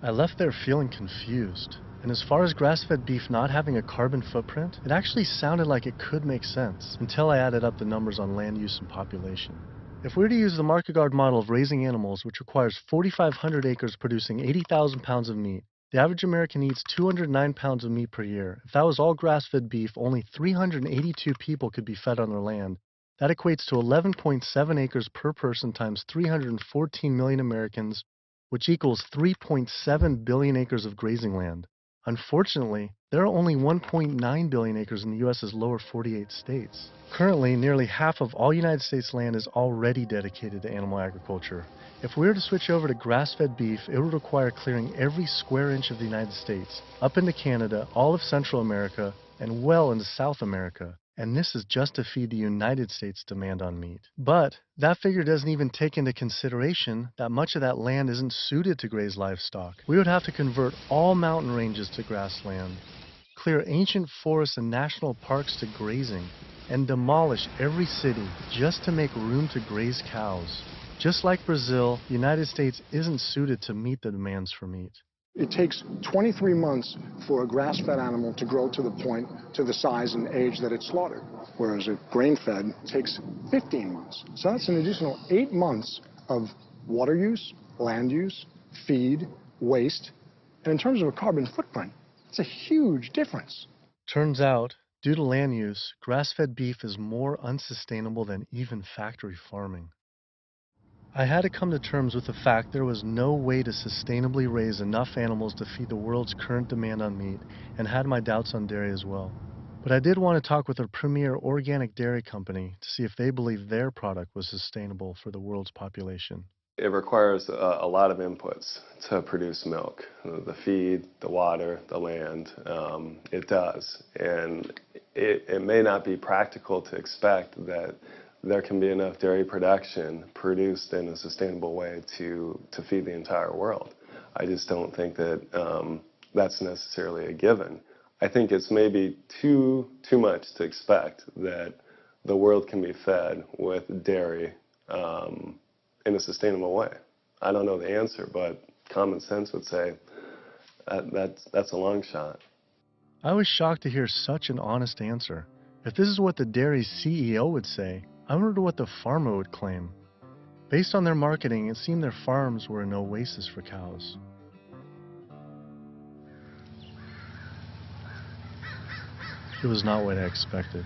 I left there feeling confused. And as far as grass-fed beef not having a carbon footprint, it actually sounded like it could make sense until I added up the numbers on land use and population. If we were to use the market guard model of raising animals, which requires 4,500 acres producing 80,000 pounds of meat, the average American eats 209 pounds of meat per year. If that was all grass-fed beef, only 382 people could be fed on their land. That equates to 11.7 acres per person times 314 million Americans, which equals 3.7 billion acres of grazing land. Unfortunately, there are only 1.9 billion acres in the U.S.'s lower 48 states. Currently, nearly half of all United States land is already dedicated to animal agriculture. If we were to switch over to grass-fed beef, it would require clearing every square inch of the United States, up into Canada, all of Central America, and well into South America. And this is just to feed the United States' demand on meat. But that figure doesn't even take into consideration that much of that land isn't suited to graze livestock. We would have to convert all mountain ranges to grassland, clear ancient forests and national parks to grazing, and demolish every city just to make room to graze cows. Just like Brazil, the United States isn't suited to meet the demands for meat. It takes 23 months for a grass-fed animal to grow to the point, to the size and age that it's slaughtered, whereas a grain-fed takes 15 months. So that's an additional 8 months of water use, land use, feed, waste, and in terms of a carbon footprint, it's a huge difference. Turns out, due to land use, grass-fed beef is more unsustainable than even factory farming. I had to come to terms with the fact there was no way to sustainably raise enough animals to feed the world's current demand on meat, and had my doubts on dairy as well. But I did want to talk with a premier organic dairy company to see if they believe their product was sustainable for the world's population. It requires a lot of inputs to produce milk. The feed, the water, the land, it does. And it may not be practical to expect that there can be enough dairy production produced in a sustainable way to feed the entire world. I just don't think that that's necessarily a given. I think it's maybe too much to expect that the world can be fed with dairy in a sustainable way. I don't know the answer, but common sense would say that's a long shot. I was shocked to hear such an honest answer. If this is what the dairy's CEO would say, I wonder what the farmer would claim. Based on their marketing, it seemed their farms were an oasis for cows. It was not what I expected.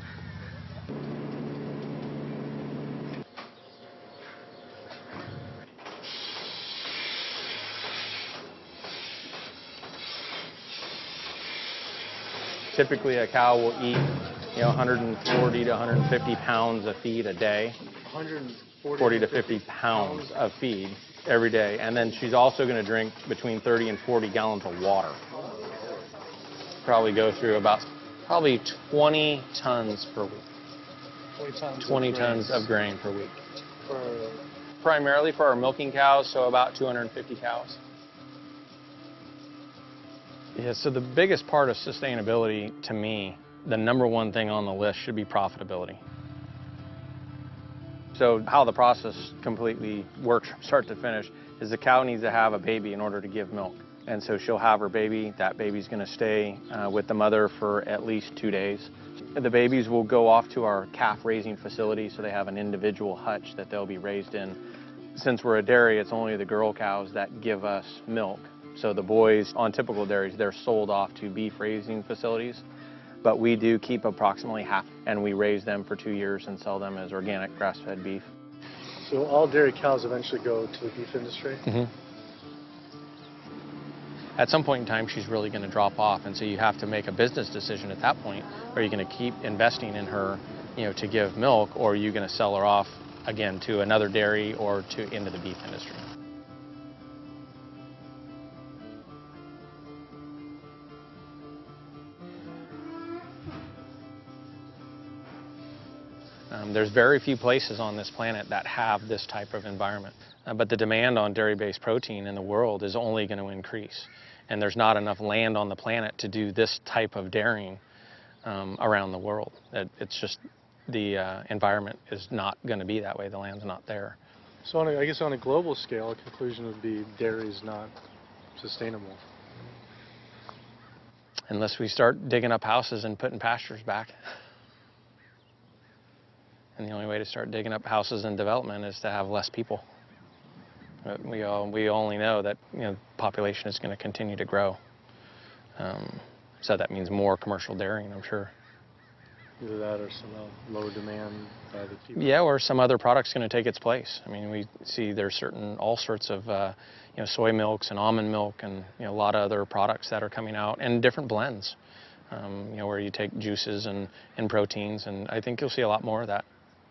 Typically, a cow will eat 140 to 150 pounds of feed a day. 40 to 50 pounds of feed every day. And then she's also going to drink between 30 and 40 gallons of water. Probably go through about 20 tons per week. 20 tons of grain per week. Primarily for our milking cows, so about 250 cows. Yeah, so the biggest part of sustainability to me, the number one thing on the list should be profitability. So how the process completely works from start to finish is the cow needs to have a baby in order to give milk. And so she'll have her baby. That baby's going to stay with the mother for at least 2 days. The babies will go off to our calf raising facility, so they have an individual hutch that they'll be raised in. Since we're a dairy, it's only the girl cows that give us milk. So the boys on typical dairies, they're sold off to beef raising facilities. But we do keep approximately half, and we raise them for 2 years and sell them as organic grass-fed beef. So all dairy cows eventually go to the beef industry? Mm-hmm. At some point in time, she's really going to drop off, and so you have to make a business decision at that point. Are you going to keep investing in her, to give milk, or are you going to sell her off again to another dairy or into the beef industry? There's very few places on this planet that have this type of environment. But the demand on dairy-based protein in the world is only going to increase. And there's not enough land on the planet to do this type of dairying around the world. It's just the environment is not going to be that way. The land's not there. So I guess on a global scale, a conclusion would be dairy is not sustainable. Unless we start digging up houses and putting pastures back. And the only way to start digging up houses and development is to have less people. We only know that population is going to continue to grow. So that means more commercial dairying, I'm sure. Either that or some low demand by the people. Yeah, or some other product's going to take its place. I mean, we see there's all sorts of soy milks and almond milk and a lot of other products that are coming out, and different blends, where you take juices and proteins, and I think you'll see a lot more of that.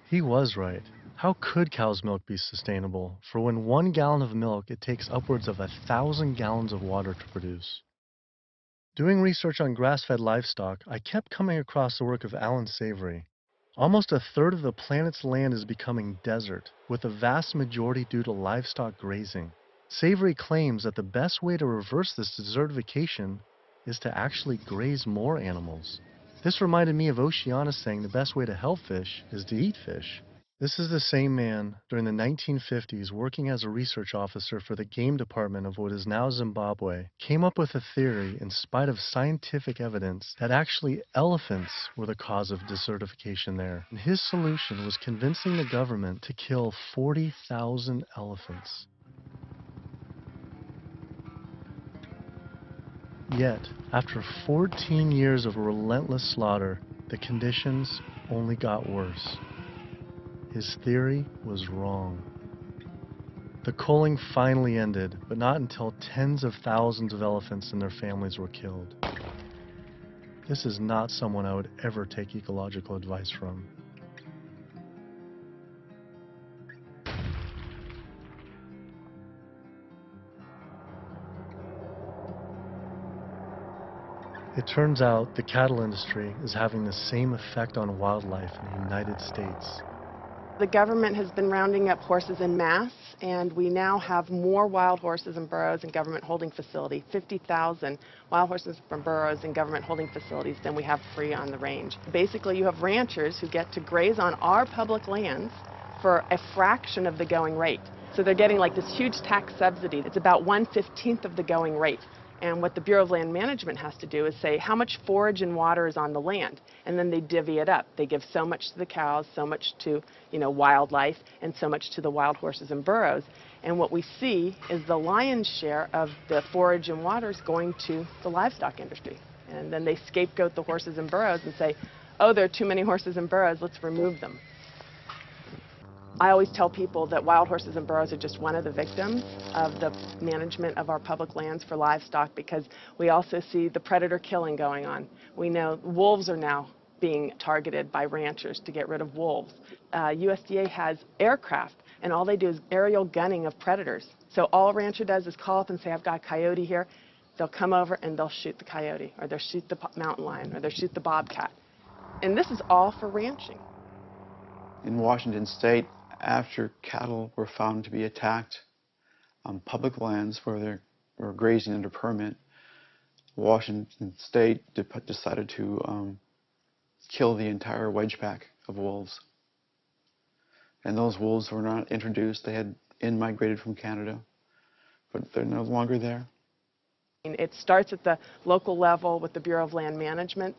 He was right. How could cow's milk be sustainable? For when 1 gallon of milk, it takes upwards of 1,000 gallons of water to produce. Doing research on grass-fed livestock, I kept coming across the work of Alan Savory. Almost a third of the planet's land is becoming desert, with a vast majority due to livestock grazing. Savory claims that the best way to reverse this desertification is to actually graze more animals. This reminded me of Oceana saying the best way to help fish is to eat fish. This is the same man, during the 1950s, working as a research officer for the game department of what is now Zimbabwe, came up with a theory, in spite of scientific evidence, that actually elephants were the cause of desertification there. And his solution was convincing the government to kill 40,000 elephants. Yet, after 14 years of relentless slaughter, the conditions only got worse. His theory was wrong. The culling finally ended, but not until tens of thousands of elephants and their families were killed. This is not someone I would ever take ecological advice from. It turns out the cattle industry is having the same effect on wildlife in the United States. The government has been rounding up horses en masse, and we now have more wild horses and burros in government holding facilities, 50,000 wild horses and burros in government holding facilities than we have free on the range. Basically, you have ranchers who get to graze on our public lands for a fraction of the going rate. So they're getting like this huge tax subsidy. It's about 1/15 of the going rate. And what the Bureau of Land Management has to do is say how much forage and water is on the land, and then they divvy it up. They give so much to the cows, so much to wildlife, and so much to the wild horses and burros. And what we see is the lion's share of the forage and water is going to the livestock industry. And then they scapegoat the horses and burros and say, oh, there are too many horses and burros, let's remove them. I always tell people that wild horses and burros are just one of the victims of the management of our public lands for livestock, because we also see the predator killing going on. We know wolves are now being targeted by ranchers to get rid of wolves. USDA has aircraft, and all they do is aerial gunning of predators. So all a rancher does is call up and say, I've got a coyote here. They'll come over and they'll shoot the coyote, or they'll shoot the mountain lion, or they'll shoot the bobcat. And this is all for ranching. In Washington State, after cattle were found to be attacked on public lands where they were grazing under permit, Washington State decided to kill the entire wedge pack of wolves. And those wolves were not introduced. They had in-migrated from Canada, but they're no longer there. It starts at the local level with the Bureau of Land Management,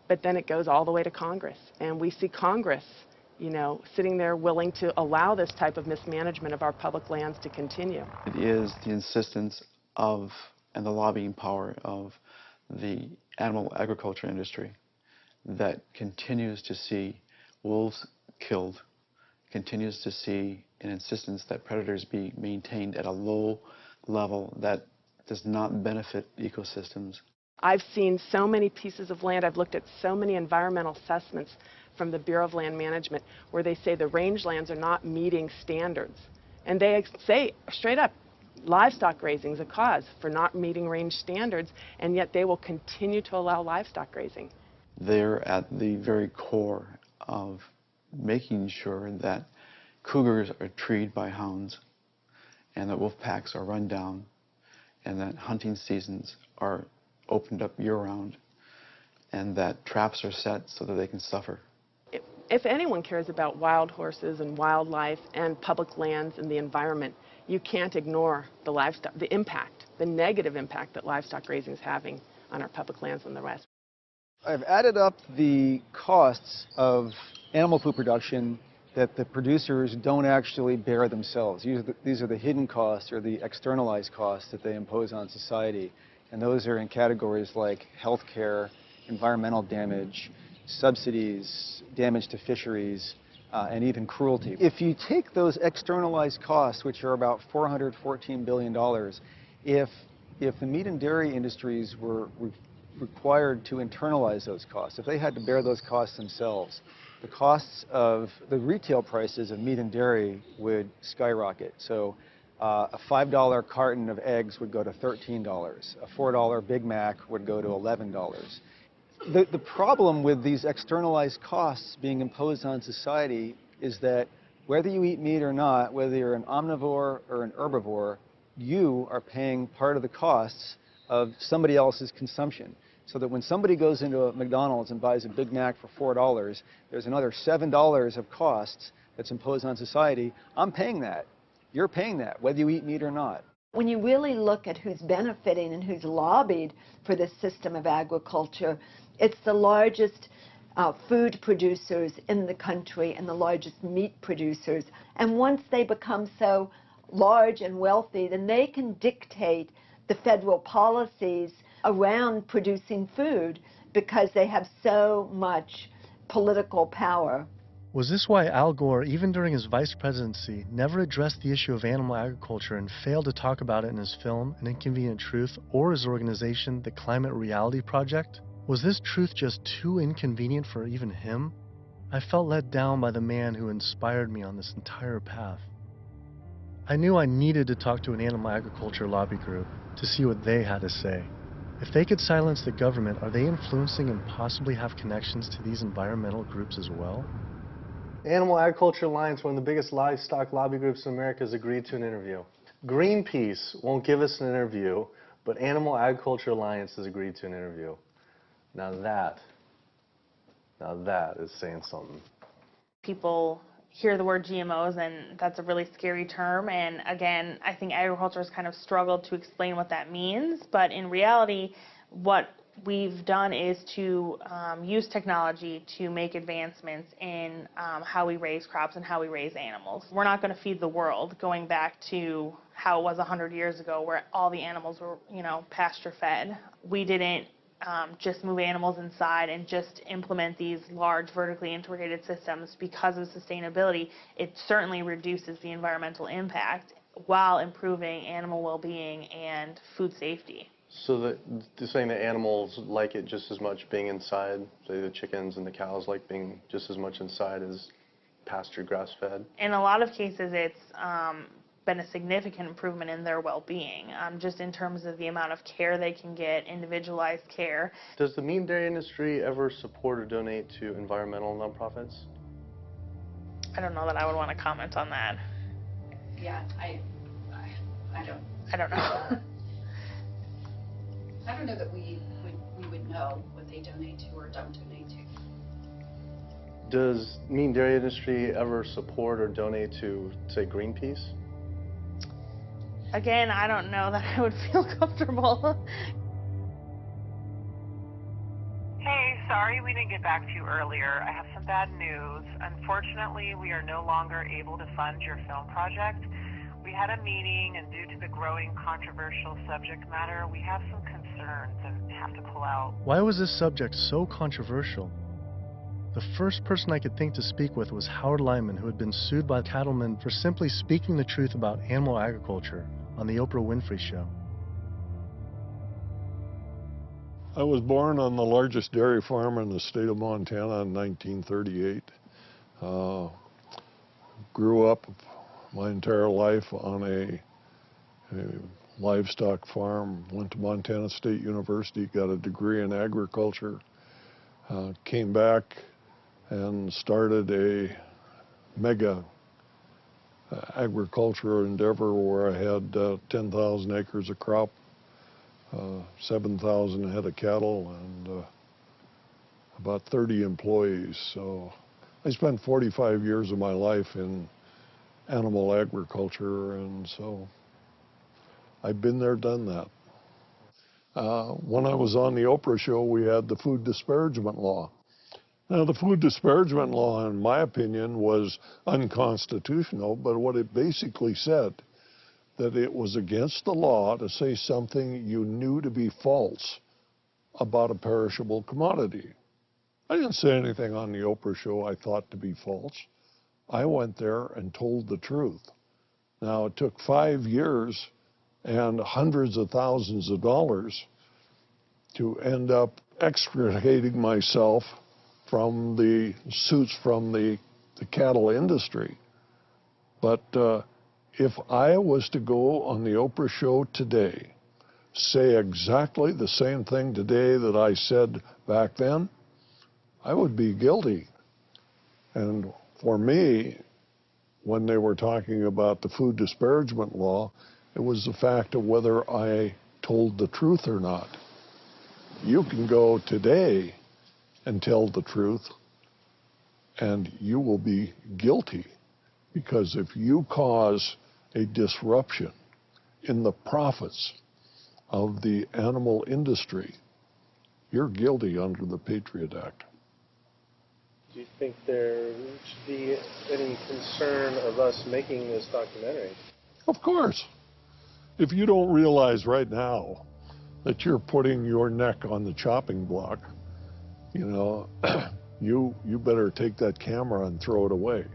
but then it goes all the way to Congress. And we see Congress sitting there willing to allow this type of mismanagement of our public lands to continue. It is the insistence of and the lobbying power of the animal agriculture industry that continues to see wolves killed, continues to see an insistence that predators be maintained at a low level that does not benefit ecosystems. I've seen so many pieces of land, I've looked at so many environmental assessments from the Bureau of Land Management where they say the rangelands are not meeting standards. And they say straight up, livestock grazing is a cause for not meeting range standards, and yet they will continue to allow livestock grazing. They're at the very core of making sure that cougars are treed by hounds, and that wolf packs are run down, and that hunting seasons are opened up year-round, and that traps are set so that they can suffer. If anyone cares about wild horses and wildlife and public lands and the environment, you can't ignore the livestock, the impact, the negative impact that livestock grazing is having on our public lands and the rest. I've added up the costs of animal food production that the producers don't actually bear themselves. These are the hidden costs or the externalized costs that they impose on society. And those are in categories like health care, environmental damage, subsidies, damage to fisheries, and even cruelty. If you take those externalized costs, which are about $414 billion, if the meat and dairy industries were required to internalize those costs, if they had to bear those costs themselves, the costs of the retail prices of meat and dairy would skyrocket. So a $5 carton of eggs would go to $13. A $4 Big Mac would go to $11. The problem with these externalized costs being imposed on society is that whether you eat meat or not, whether you're an omnivore or an herbivore, you are paying part of the costs of somebody else's consumption. So that when somebody goes into a McDonald's and buys a Big Mac for $4, there's another $7 of costs that's imposed on society. I'm paying that. You're paying that, whether you eat meat or not. When you really look at who's benefiting and who's lobbied for this system of agriculture, it's the largest food producers in the country and the largest meat producers. And once they become so large and wealthy, then they can dictate the federal policies around producing food because they have so much political power. Was this why Al Gore, even during his vice presidency, never addressed the issue of animal agriculture and failed to talk about it in his film, An Inconvenient Truth, or his organization, the Climate Reality Project? Was this truth just too inconvenient for even him? I felt let down by the man who inspired me on this entire path. I knew I needed to talk to an animal agriculture lobby group to see what they had to say. If they could silence the government, are they influencing and possibly have connections to these environmental groups as well? The Animal Agriculture Alliance, one of the biggest livestock lobby groups in America, has agreed to an interview. Greenpeace won't give us an interview, but Animal Agriculture Alliance has agreed to an interview. Now that is saying something. People hear the word GMOs, and that's a really scary term. And again, I think agriculture has kind of struggled to explain what that means. But in reality, what we've done is to use technology to make advancements in how we raise crops and how we raise animals. We're not going to feed the world, going back to how it was 100 years ago, where all the animals were, pasture fed. We didn't just move animals inside and just implement these large vertically integrated systems because of sustainability. It certainly reduces the environmental impact while improving animal well-being and food safety. So they're saying that animals like it just as much being inside, say the chickens and the cows like being just as much inside as pasture grass-fed? In a lot of cases, it's been a significant improvement in their well-being, just in terms of the amount of care they can get, individualized care. Does the meat and dairy industry ever support or donate to environmental nonprofits? I don't know that I would want to comment on that. Yeah, I don't know. I don't know that we would know what they donate to or don't donate to. Does meat and dairy industry ever support or donate to, say, Greenpeace? Again, I don't know that I would feel comfortable. Hey, sorry we didn't get back to you earlier. I have some bad news. Unfortunately, we are no longer able to fund your film project. We had a meeting, and due to the growing controversial subject matter, we have some concerns and have to pull out. Why was this subject so controversial? The first person I could think to speak with was Howard Lyman, who had been sued by cattlemen for simply speaking the truth about animal agriculture on the Oprah Winfrey Show. I was born on the largest dairy farm in the state of Montana in 1938. Grew up my entire life on a livestock farm, went to Montana State University, got a degree in agriculture, came back and started a mega agricultural endeavor where I had 10,000 acres of crop, 7,000 head of cattle, and about 30 employees. So I spent 45 years of my life in animal agriculture, and so I've been there, done that. When I was on the Oprah show, we had the food disparagement law. Now, the food disparagement law, in my opinion, was unconstitutional, but what it basically said, that it was against the law to say something you knew to be false about a perishable commodity. I didn't say anything on the Oprah show I thought to be false. I went there and told the truth. Now, it took 5 years and hundreds of thousands of dollars to end up extricating myself from the suits from the cattle industry. But if I was to go on the Oprah show today, say exactly the same thing today that I said back then, I would be guilty. And for me, when they were talking about the food disparagement law, it was the fact of whether I told the truth or not. You can go today and tell the truth, and you will be guilty, because if you cause a disruption in the profits of the animal industry, you're guilty under the Patriot Act. Do you think there should be any concern of us making this documentary? Of course. If you don't realize right now that you're putting your neck on the chopping block, you know, you better take that camera and throw it away.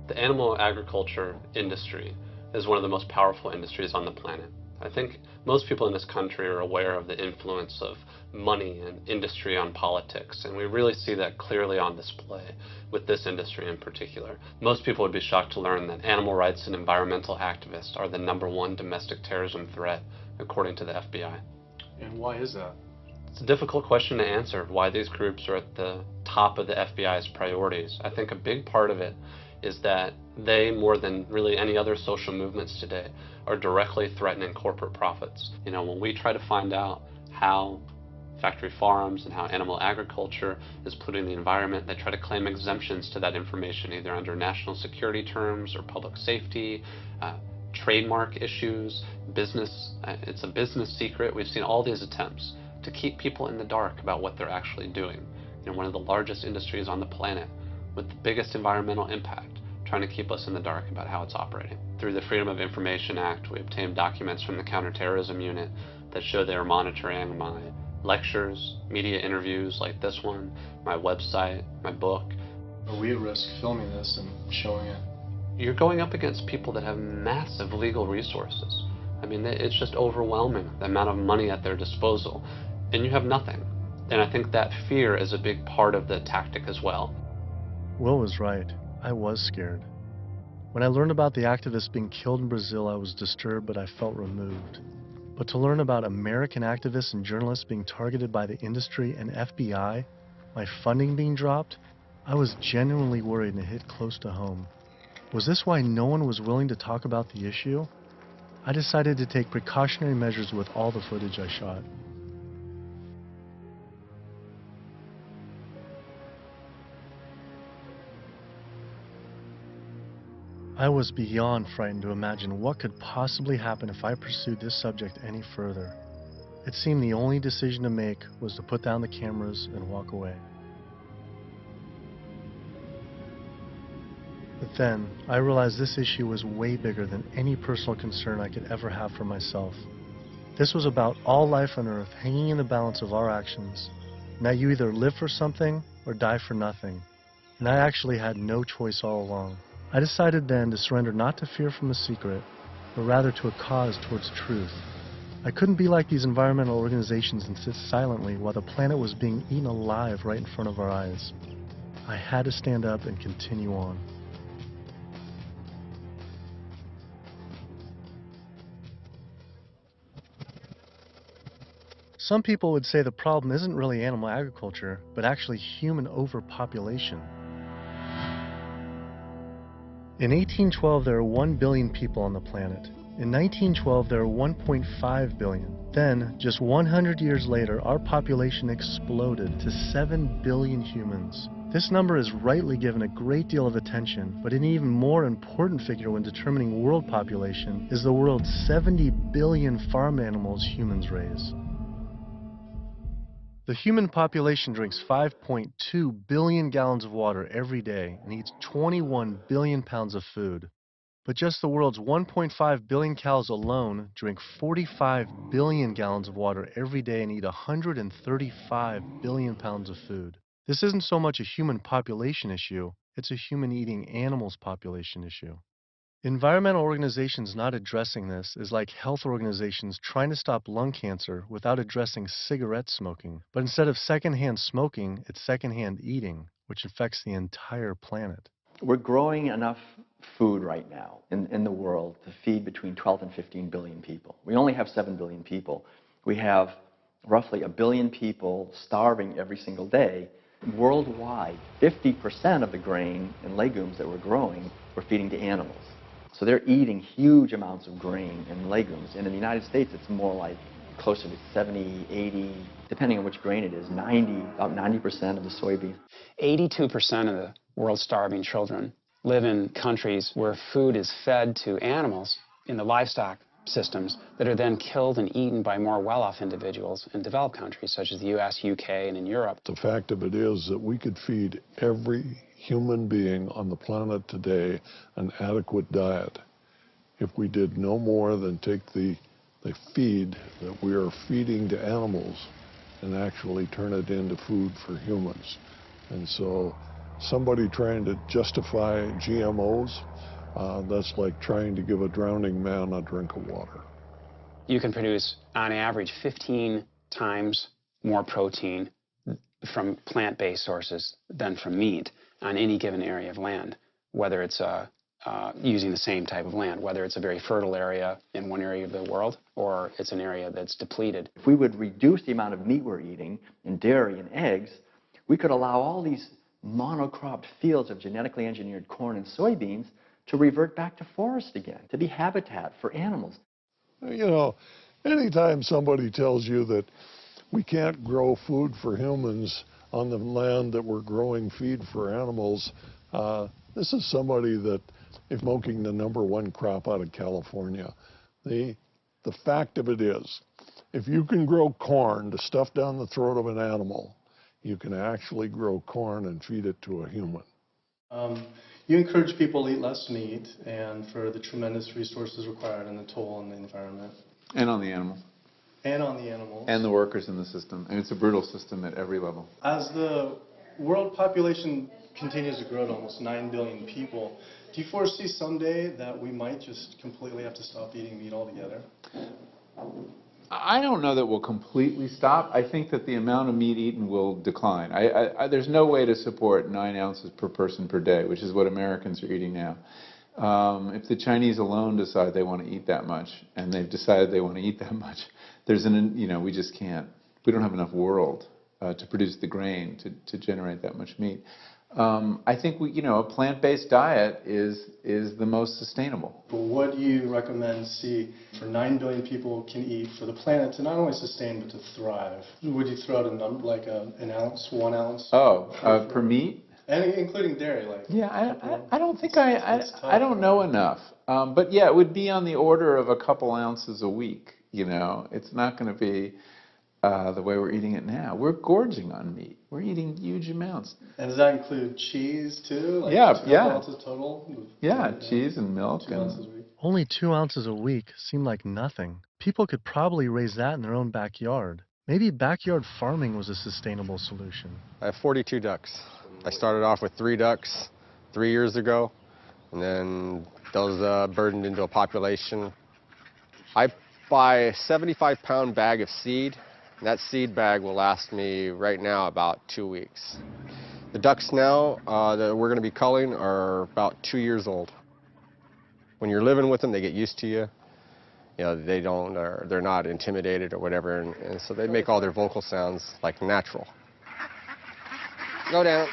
The animal agriculture industry is one of the most powerful industries on the planet. I think most people in this country are aware of the influence of money and industry on politics, and we really see that clearly on display with this industry in particular. Most people would be shocked to learn that animal rights and environmental activists are the #1 domestic terrorism threat, according to the FBI. And why is that? It's a difficult question to answer, why these groups are at the top of the FBI's priorities. I think a big part of it is that they, more than really any other social movements today, are directly threatening corporate profits. You know, when we try to find out how factory farms and how animal agriculture is polluting the environment, they try to claim exemptions to that information, either under national security terms or public safety, trademark issues, business. It's a business secret. We've seen all these attempts to keep people in the dark about what they're actually doing. You know, one of the largest industries on the planet with the biggest environmental impact, trying to keep us in the dark about how it's operating. Through the Freedom of Information Act, we obtained documents from the Counterterrorism Unit that show they are monitoring my lectures, media interviews like this one, my website, my book. Are we at risk filming this and showing it? You're going up against people that have massive legal resources. I mean, it's just overwhelming, the amount of money at their disposal, and you have nothing. And I think that fear is a big part of the tactic as well. Will was right. I was scared. When I learned about the activists being killed in Brazil, I was disturbed, but I felt removed. But to learn about American activists and journalists being targeted by the industry and FBI, my funding being dropped, I was genuinely worried and it hit close to home. Was this why no one was willing to talk about the issue? I decided to take precautionary measures with all the footage I shot. I was beyond frightened to imagine what could possibly happen if I pursued this subject any further. It seemed the only decision to make was to put down the cameras and walk away. But then, I realized this issue was way bigger than any personal concern I could ever have for myself. This was about all life on Earth hanging in the balance of our actions, and that you either live for something or die for nothing. And I actually had no choice all along. I decided then to surrender not to fear from the secret, but rather to a cause towards truth. I couldn't be like these environmental organizations and sit silently while the planet was being eaten alive right in front of our eyes. I had to stand up and continue on. Some people would say the problem isn't really animal agriculture, but actually human overpopulation. In 1812, there were 1 billion people on the planet. In 1912, there were 1.5 billion. Then, just 100 years later, our population exploded to 7 billion humans. This number is rightly given a great deal of attention, but an even more important figure when determining world population is the world's 70 billion farm animals humans raise. The human population drinks 5.2 billion gallons of water every day and eats 21 billion pounds of food. But just the world's 1.5 billion cows alone drink 45 billion gallons of water every day and eat 135 billion pounds of food. This isn't so much a human population issue, it's a human eating animals population issue. Environmental organizations not addressing this is like health organizations trying to stop lung cancer without addressing cigarette smoking. But instead of secondhand smoking, it's secondhand eating, which affects the entire planet. We're growing enough food right now in the world to feed between 12 and 15 billion people. We only have 7 billion people. We have roughly 1 billion people starving every single day. Worldwide, 50% of the grain and legumes that we're growing, we're feeding to animals. So they're eating huge amounts of grain and legumes. And in the United States, it's more like closer to 70, 80, depending on which grain it is, about 90% of the soybeans. 82% of the world's starving children live in countries where food is fed to animals in the livestock systems that are then killed and eaten by more well-off individuals in developed countries such as the US, UK, and in Europe. The fact of it is that we could feed every human being on the planet today an adequate diet if we did no more than take the feed that we are feeding to animals and actually turn it into food for humans. And so somebody trying to justify GMOs, that's like trying to give a drowning man a drink of water. You can produce, on average, 15 times more protein from plant-based sources than from meat on any given area of land, whether it's using the same type of land, whether it's a very fertile area in one area of the world or it's an area that's depleted. If we would reduce the amount of meat we're eating and dairy and eggs, we could allow all these monocropped fields of genetically engineered corn and soybeans to revert back to forest again, to be habitat for animals. You know, anytime somebody tells you that we can't grow food for humans on the land that we're growing feed for animals, this is somebody that is smoking the #1 crop out of California. The fact of it is, if you can grow corn to stuff down the throat of an animal, you can actually grow corn and feed it to a human. You encourage people to eat less meat and for the tremendous resources required and the toll on the environment. And on the animals. And on the animals. And the workers in the system. And it's a brutal system at every level. As the world population continues to grow to almost 9 billion people, do you foresee someday that we might just completely have to stop eating meat altogether? I don't know that we'll completely stop. I think that the amount of meat eaten will decline. There's no way to support 9 ounces per person per day, which is what Americans are eating now. If the Chinese alone decide they want to eat that much, and they've decided they want to eat that much, we just can't. We don't have enough world to produce the grain to generate that much meat. I think a plant-based diet is the most sustainable. But what do you recommend for 9 billion people can eat for the planet to not only sustain but to thrive? Would you throw out a number like an ounce, 1 ounce? Oh, per meat? And including dairy, like. Yeah, I don't think I don't know enough. But yeah, it would be on the order of a couple ounces a week. It's not going to be the way we're eating it now. We're gorging on meat. We're eating huge amounts. And does that include cheese too? Like Yeah. 2 ounces total? Yeah, cheese and milk. 2 ounces a week. Only 2 ounces a week seem like nothing. People could probably raise that in their own backyard. Maybe backyard farming was a sustainable solution. I have 42 ducks. I started off with 3 ducks 3 years ago, and then those burdened into a population. I buy a 75-pound bag of seed. And that seed bag will last me right now about 2 weeks. The ducks now that we're going to be culling are about 2 years old. When you're living with them, they get used to you. They're not intimidated or whatever, and so they make all their vocal sounds like natural. Go down.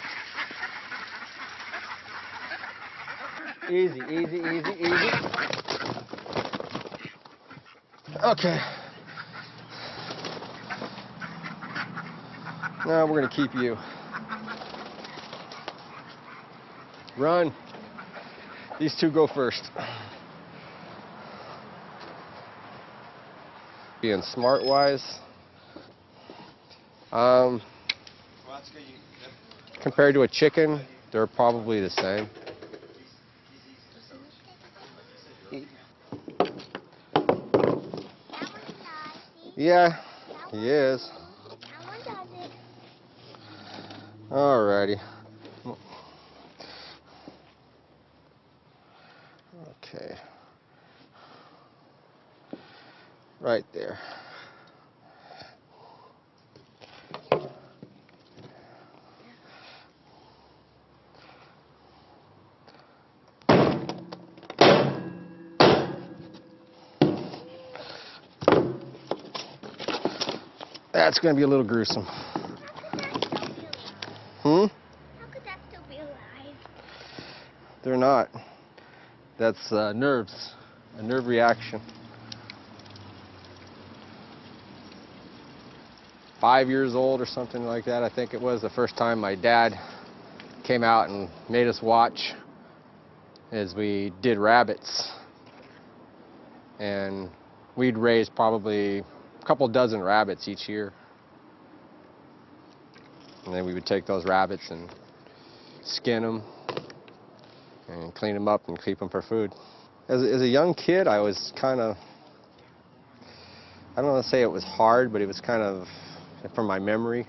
Easy, easy, easy, easy. Okay. Now we're gonna keep you. Run. These two go first. Being smart-wise, compared to a chicken, they're probably the same. Yeah, he is. Alrighty. Okay. Right there. That's going to be a little gruesome. Hmm? How could that still be alive? They're not. That's nerves, a nerve reaction. 5 years old or something like that, I think it was, the first time my dad came out and made us watch as we did rabbits. And we'd raise probably a couple dozen rabbits each year. And then we would take those rabbits and skin them and clean them up and keep them for food. As a young kid, I was kind of, I don't want to say it was hard, but it was kind of, from my memory,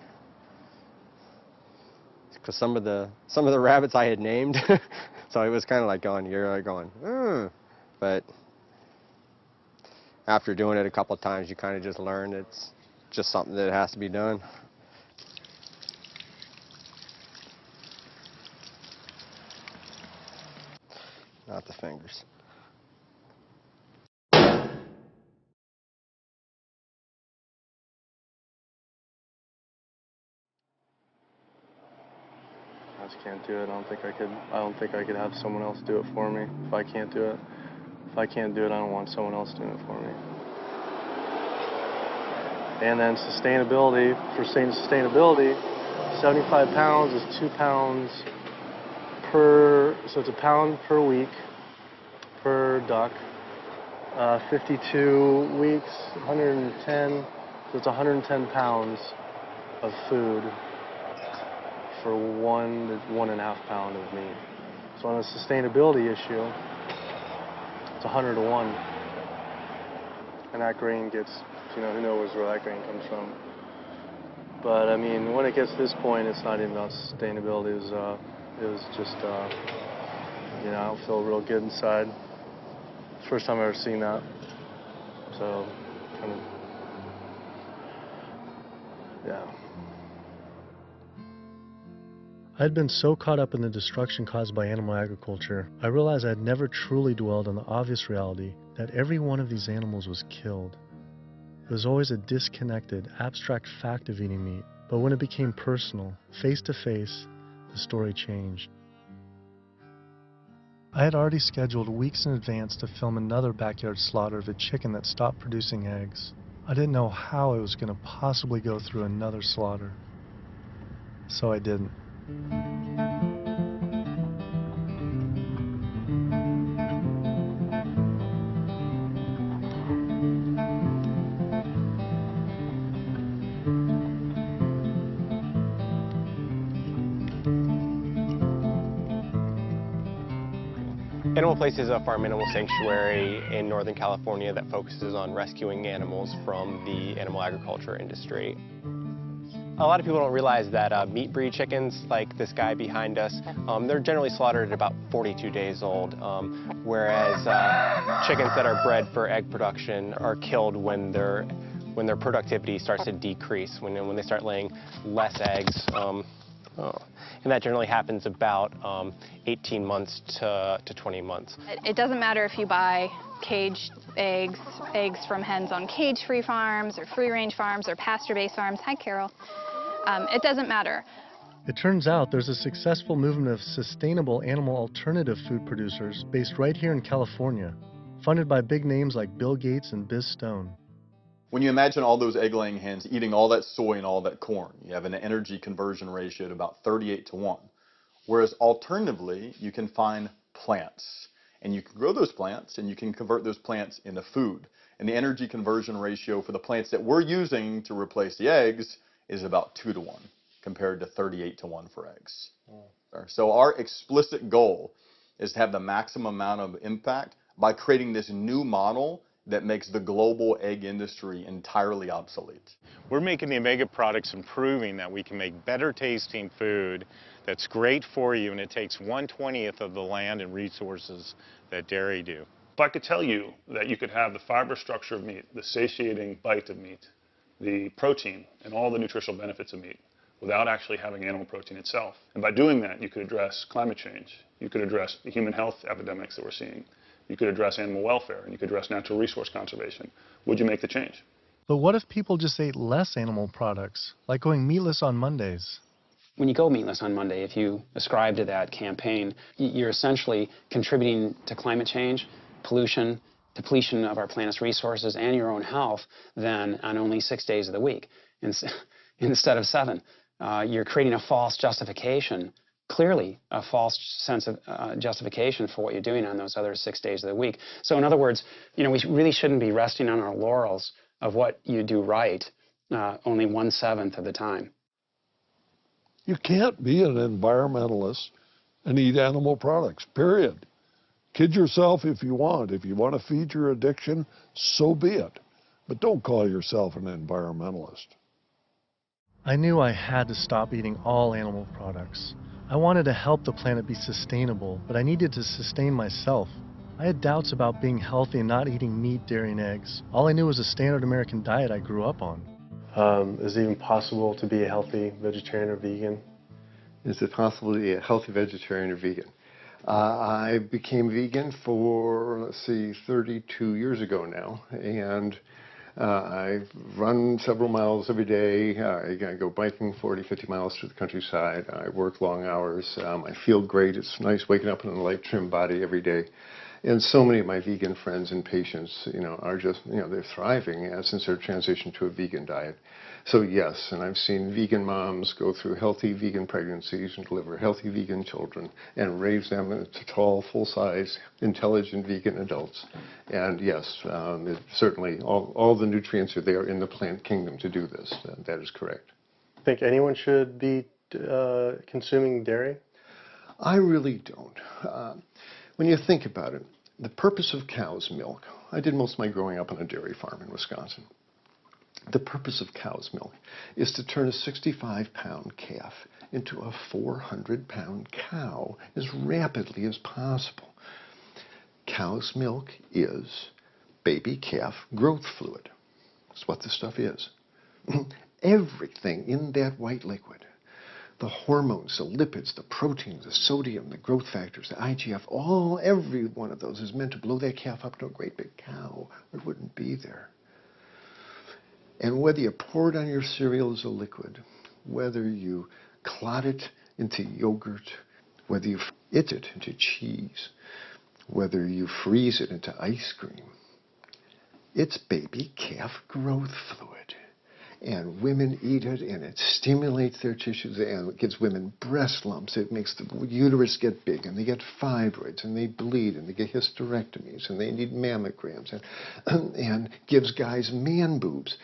because some of the rabbits I had named, so it was kind of like going, you're like going, but after doing it a couple of times, you kind of just learn it's just something that has to be done. Not the fingers. I just can't do it. I don't think I could have someone else do it for me. If I can't do it, I don't want someone else doing it for me. And then sustainability, for sustainability, 75 pounds is 2 pounds per, so it's a pound per week per duck. 52 weeks, 110, so it's 110 pounds of food for 1 to 1.5 pound of meat. So on a sustainability issue, it's 100 to 1. And that grain gets, you know, who knows where that grain comes from. But I mean, when it gets to this point, it's not even about sustainability. It was just, you know, I don't feel real good inside. It's the first time I've ever seen that. So, kind of, yeah. I had been so caught up in the destruction caused by animal agriculture, I realized I had never truly dwelled on the obvious reality that every one of these animals was killed. It was always a disconnected, abstract fact of eating meat, but when it became personal, face to face, the story changed. I had already scheduled weeks in advance to film another backyard slaughter of a chicken that stopped producing eggs. I didn't know how I was going to possibly go through another slaughter. So I didn't. Animal Place is a farm animal sanctuary in Northern California that focuses on rescuing animals from the animal agriculture industry. A lot of people don't realize that meat breed chickens, like this guy behind us, they're generally slaughtered at about 42 days old, whereas chickens that are bred for egg production are killed when their productivity starts to decrease, when they start laying less eggs. And that generally happens about 18 months to 20 months. It doesn't matter if you buy caged eggs from hens on cage-free farms or free-range farms or pasture-based farms. Hi, Carol. It doesn't matter. It turns out there's a successful movement of sustainable animal alternative food producers based right here in California, funded by big names like Bill Gates and Biz Stone. When you imagine all those egg-laying hens eating all that soy and all that corn, you have an energy conversion ratio at about 38:1. Whereas alternatively, you can find plants. And you can grow those plants, and you can convert those plants into food. And the energy conversion ratio for the plants that we're using to replace the eggs is about 2:1, compared to 38:1 for eggs. So our explicit goal is to have the maximum amount of impact by creating this new model that makes the global egg industry entirely obsolete. We're making the Omega products and proving that we can make better tasting food that's great for you, and it takes 1/20th of the land and resources that dairy do. If I could tell you that you could have the fiber structure of meat, the satiating bite of meat, the protein, and all the nutritional benefits of meat without actually having animal protein itself, and by doing that you could address climate change, you could address the human health epidemics that we're seeing, you could address animal welfare, and you could address natural resource conservation, would you make the change? But what if people just ate less animal products, like going meatless on Mondays? When you go meatless on Monday, if you ascribe to that campaign, you're essentially contributing to climate change, pollution, depletion of our planet's resources, and your own health, then on only 6 days of the week instead of 7. You're creating a false justification, clearly a false sense of justification for what you're doing on those other 6 days of the week. So in other words, we really shouldn't be resting on our laurels of what you do right only 1/7 of the time. You can't be an environmentalist and eat animal products, period. Kid yourself if you want. If you want to feed your addiction, so be it. But don't call yourself an environmentalist. I knew I had to stop eating all animal products. I wanted to help the planet be sustainable, but I needed to sustain myself. I had doubts about being healthy and not eating meat, dairy, and eggs. All I knew was a standard American diet I grew up on. Is it even possible to be a healthy vegetarian or vegan? Is it possible to be a healthy vegetarian or vegan? I became vegan for, 32 years ago now, and I run several miles every day. I go biking 40, 50 miles through the countryside. I work long hours. I feel great. It's nice waking up in a light, trim body every day. And so many of my vegan friends and patients, are just, they're thriving since their transition to a vegan diet. So yes, and I've seen vegan moms go through healthy vegan pregnancies and deliver healthy vegan children and raise them into tall, full-size, intelligent vegan adults. And yes, certainly all the nutrients are there in the plant kingdom to do this. That is correct. Think anyone should be consuming dairy? I really don't. When you think about it, the purpose of cow's milk, I did most of my growing up on a dairy farm in Wisconsin. The purpose of cow's milk is to turn a 65-pound calf into a 400-pound cow as rapidly as possible. Cow's milk is baby calf growth fluid. That's what this stuff is. Everything in that white liquid, the hormones, the lipids, the proteins, the sodium, the growth factors, the IGF, every one of those is meant to blow that calf up to a great big cow, or it wouldn't be there. And whether you pour it on your cereal as a liquid, whether you clot it into yogurt, whether you eat it into cheese, whether you freeze it into ice cream, it's baby calf growth fluid. And women eat it, and it stimulates their tissues, and it gives women breast lumps. It makes the uterus get big, and they get fibroids, and they bleed, and they get hysterectomies, and they need mammograms, and gives guys man boobs.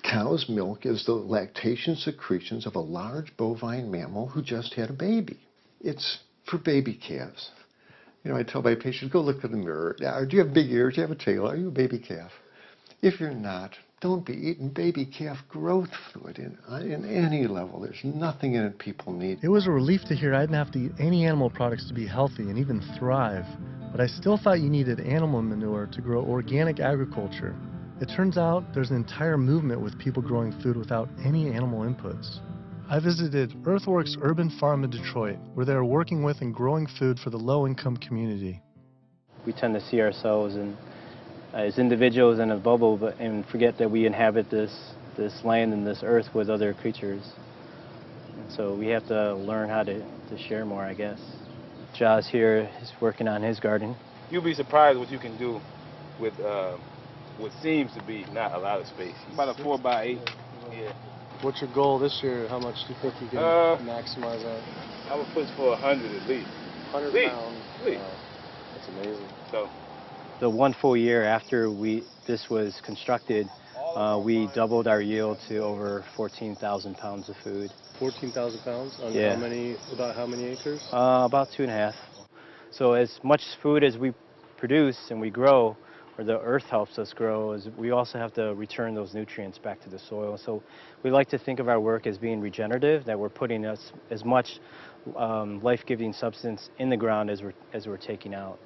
Cow's milk is the lactation secretions of a large bovine mammal who just had a baby. It's for baby calves. I tell my patients, go look in the mirror. Do you have big ears? Do you have a tail? Are you a baby calf? If you're not, don't be eating baby calf growth fluid in any level. There's nothing in it people need. It was a relief to hear I didn't have to eat any animal products to be healthy and even thrive. But I still thought you needed animal manure to grow organic agriculture. It turns out there's an entire movement with people growing food without any animal inputs. I visited Earthworks Urban Farm in Detroit, where they are working with and growing food for the low-income community. We tend to see ourselves as individuals in a bubble, and forget that we inhabit this land and this earth with other creatures. And so we have to learn how to share more, I guess. Jaws here is working on his garden. You'll be surprised what you can do with what seems to be not a lot of space. About a 4x8. Yeah. What's your goal this year? How much do you think you can maximize that? I would push for 100 at least. 100 pounds. Wow. That's amazing. So, the 1 full year after this was constructed, we doubled our yield to over 14,000 pounds of food. 14,000 pounds on Yeah. about how many acres? About 2.5. So as much food as we produce and we grow, or the earth helps us grow, is we also have to return those nutrients back to the soil. So we like to think of our work as being regenerative, that we're putting as much life-giving substance in the ground as we're taking out.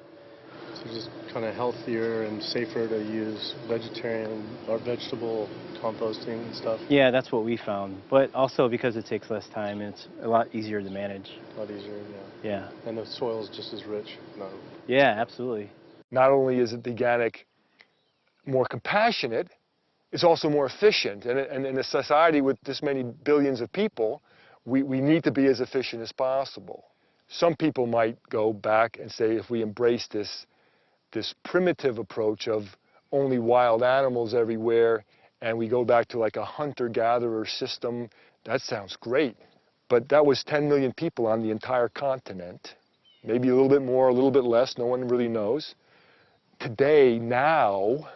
So just kind of healthier and safer to use vegetarian or vegetable composting and stuff? Yeah, that's what we found. But also because it takes less time and it's a lot easier to manage. A lot easier, yeah. Yeah. And the soil is just as rich? No. Yeah, absolutely. Not only is it organic more compassionate, it's also more efficient. And in a society with this many billions of people, we need to be as efficient as possible. Some people might go back and say if we embrace this primitive approach of only wild animals everywhere and we go back to like a hunter-gatherer system, that sounds great. But that was 10 million people on the entire continent. Maybe a little bit more, a little bit less, no one really knows. Today, now,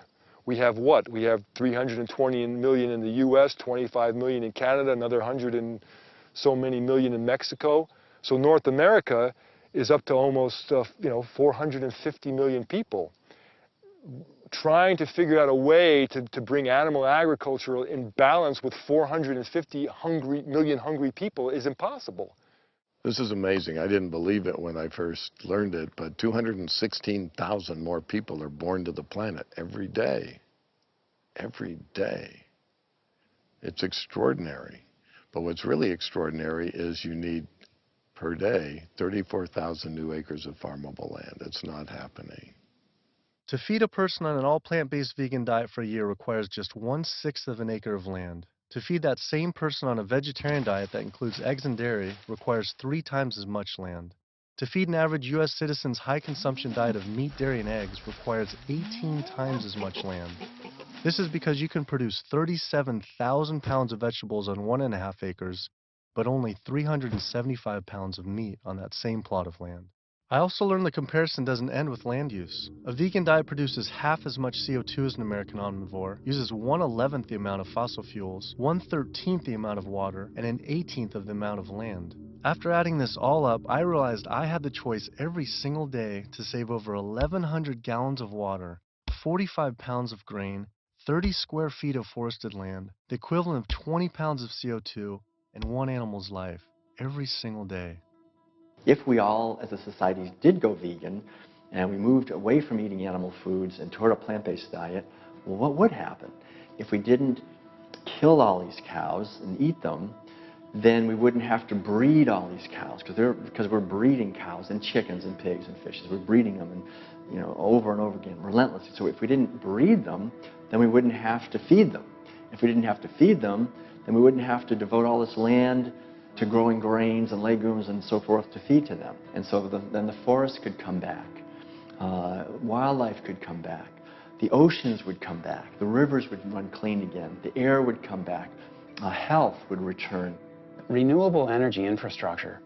we have what? We have 320 million in the US, 25 million in Canada, another 100 and so many million in Mexico. So North America is up to almost 450 million people. Trying to figure out a way to bring animal agriculture in balance with 450 million hungry people is impossible. This is amazing. I didn't believe it when I first learned it, but 216,000 more people are born to the planet every day. Every day. It's extraordinary. But what's really extraordinary is you need, per day, 34,000 new acres of farmable land. It's not happening. To feed a person on an all plant-based vegan diet for a year requires just 1/6 of an acre of land. To feed that same person on a vegetarian diet that includes eggs and dairy requires 3 times as much land. To feed an average U.S. citizen's high-consumption diet of meat, dairy, and eggs requires 18 times as much land. This is because you can produce 37,000 pounds of vegetables on 1.5 acres, but only 375 pounds of meat on that same plot of land. I also learned the comparison doesn't end with land use. A vegan diet produces half as much CO2 as an American omnivore, uses 1/11 the amount of fossil fuels, 1/13 the amount of water, and 1/18 of the amount of land. After adding this all up, I realized I had the choice every single day to save over 1,100 gallons of water, 45 pounds of grain, 30 square feet of forested land, the equivalent of 20 pounds of CO2, and one animal's life every single day. If we all, as a society, did go vegan and we moved away from eating animal foods and toward a plant-based diet, well, what would happen? If we didn't kill all these cows and eat them, then we wouldn't have to breed all these cows because we're breeding cows and chickens and pigs and fishes. We're breeding them and, over and over again, relentlessly. So if we didn't breed them, then we wouldn't have to feed them. If we didn't have to feed them, then we wouldn't have to devote all this land to growing grains and legumes and so forth to feed to them. And so then the forests could come back. Wildlife could come back. The oceans would come back. The rivers would run clean again. The air would come back. Health would return. Renewable energy infrastructure,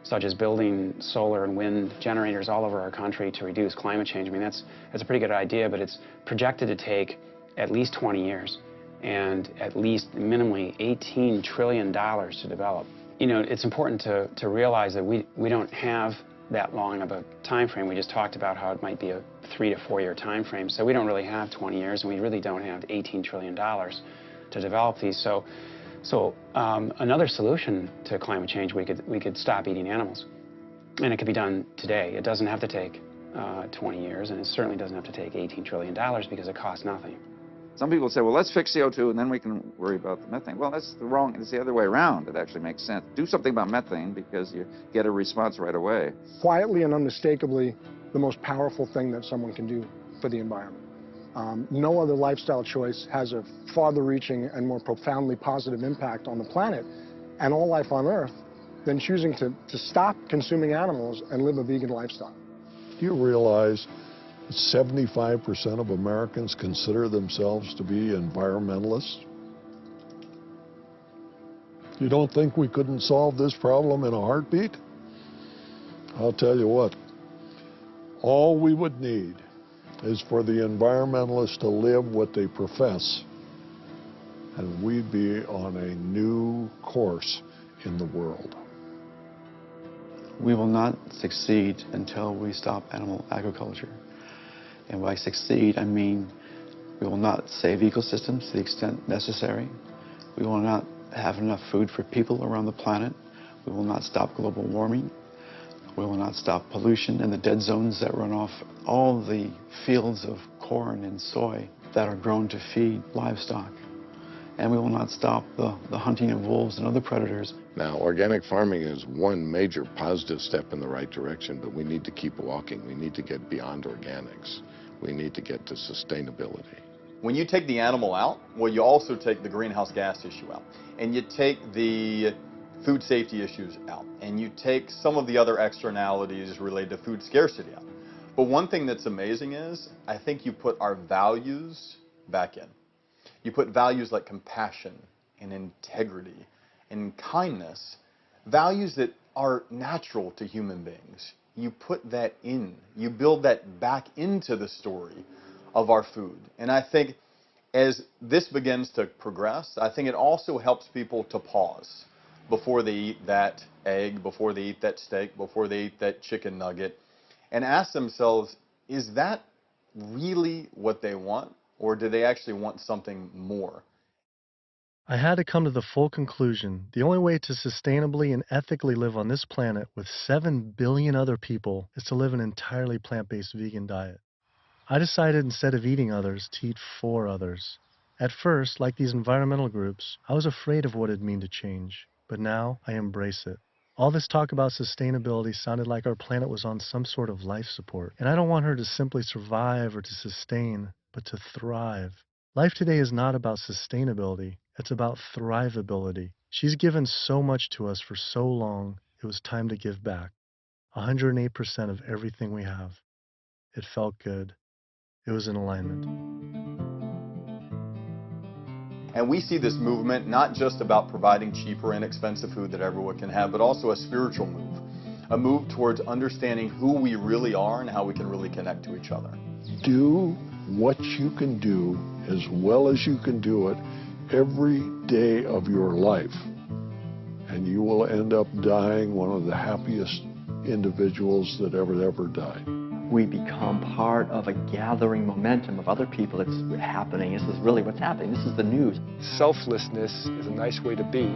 such as building solar and wind generators all over our country to reduce climate change, I mean, that's a pretty good idea, but it's projected to take at least 20 years. And at least minimally $18 trillion to develop. It's important to realize that we don't have that long of a time frame. We just talked about how it might be a 3 to 4 year time frame. So we don't really have 20 years, and we really don't have $18 trillion to develop these. So another solution to climate change, we could stop eating animals. And it could be done today. It doesn't have to take 20 years, and it certainly doesn't have to take $18 trillion because it costs nothing. Some people say, well, let's fix CO2 and then we can worry about the methane. Well, it's the other way around. It actually makes sense. Do something about methane because you get a response right away. Quietly and unmistakably, the most powerful thing that someone can do for the environment. No other lifestyle choice has a farther-reaching and more profoundly positive impact on the planet and all life on Earth than choosing to stop consuming animals and live a vegan lifestyle. Do you realize 75% of Americans consider themselves to be environmentalists. You don't think we couldn't solve this problem in a heartbeat? I'll tell you what, all we would need is for the environmentalists to live what they profess, and we'd be on a new course in the world. We will not succeed until we stop animal agriculture. And by succeed, I mean we will not save ecosystems to the extent necessary. We will not have enough food for people around the planet. We will not stop global warming. We will not stop pollution and the dead zones that run off all the fields of corn and soy that are grown to feed livestock. And we will not stop the hunting of wolves and other predators. Now, organic farming is one major positive step in the right direction, but we need to keep walking. We need to get beyond organics. We need to get to sustainability. When you take the animal out, well, you also take the greenhouse gas issue out, and you take the food safety issues out, and you take some of the other externalities related to food scarcity out. But one thing that's amazing is, I think you put our values back in. You put values like compassion and integrity and kindness, values that are natural to human beings. You put that in. You build that back into the story of our food. And I think as this begins to progress, I think it also helps people to pause before they eat that egg, before they eat that steak, before they eat that chicken nugget, and ask themselves, is that really what they want? Or do they actually want something more? I had to come to the full conclusion the only way to sustainably and ethically live on this planet with 7 billion other people is to live an entirely plant-based vegan diet. I decided instead of eating others to eat for others. At first, like these environmental groups, I was afraid of what it'd mean to change, but now I embrace it. All this talk about sustainability sounded like our planet was on some sort of life support, and I don't want her to simply survive or to sustain, but to thrive. Life today is not about sustainability, it's about thrivability. She's given so much to us for so long, it was time to give back. 108% of everything we have. It felt good. It was in alignment. And we see this movement not just about providing cheaper and inexpensive food that everyone can have, but also a spiritual move. A move towards understanding who we really are and how we can really connect to each other. Do what you can do as well as you can do it every day of your life, and you will end up dying one of the happiest individuals that ever died. We become part of a gathering momentum of other people that's happening. This is really what's happening. This is the news. Selflessness is a nice way to be.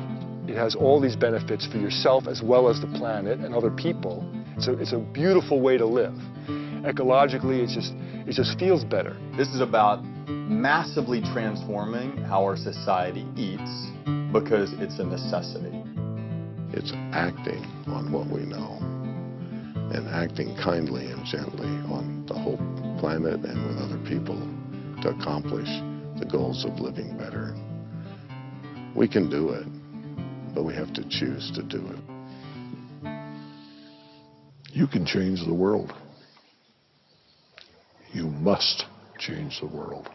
It has all these benefits for yourself as well as the planet and other people. So it's a beautiful way to live. Ecologically, it just feels better. This is about massively transforming how our society eats because it's a necessity. It's acting on what we know and acting kindly and gently on the whole planet and with other people to accomplish the goals of living better. We can do it, but we have to choose to do it. You can change the world. You must change the world.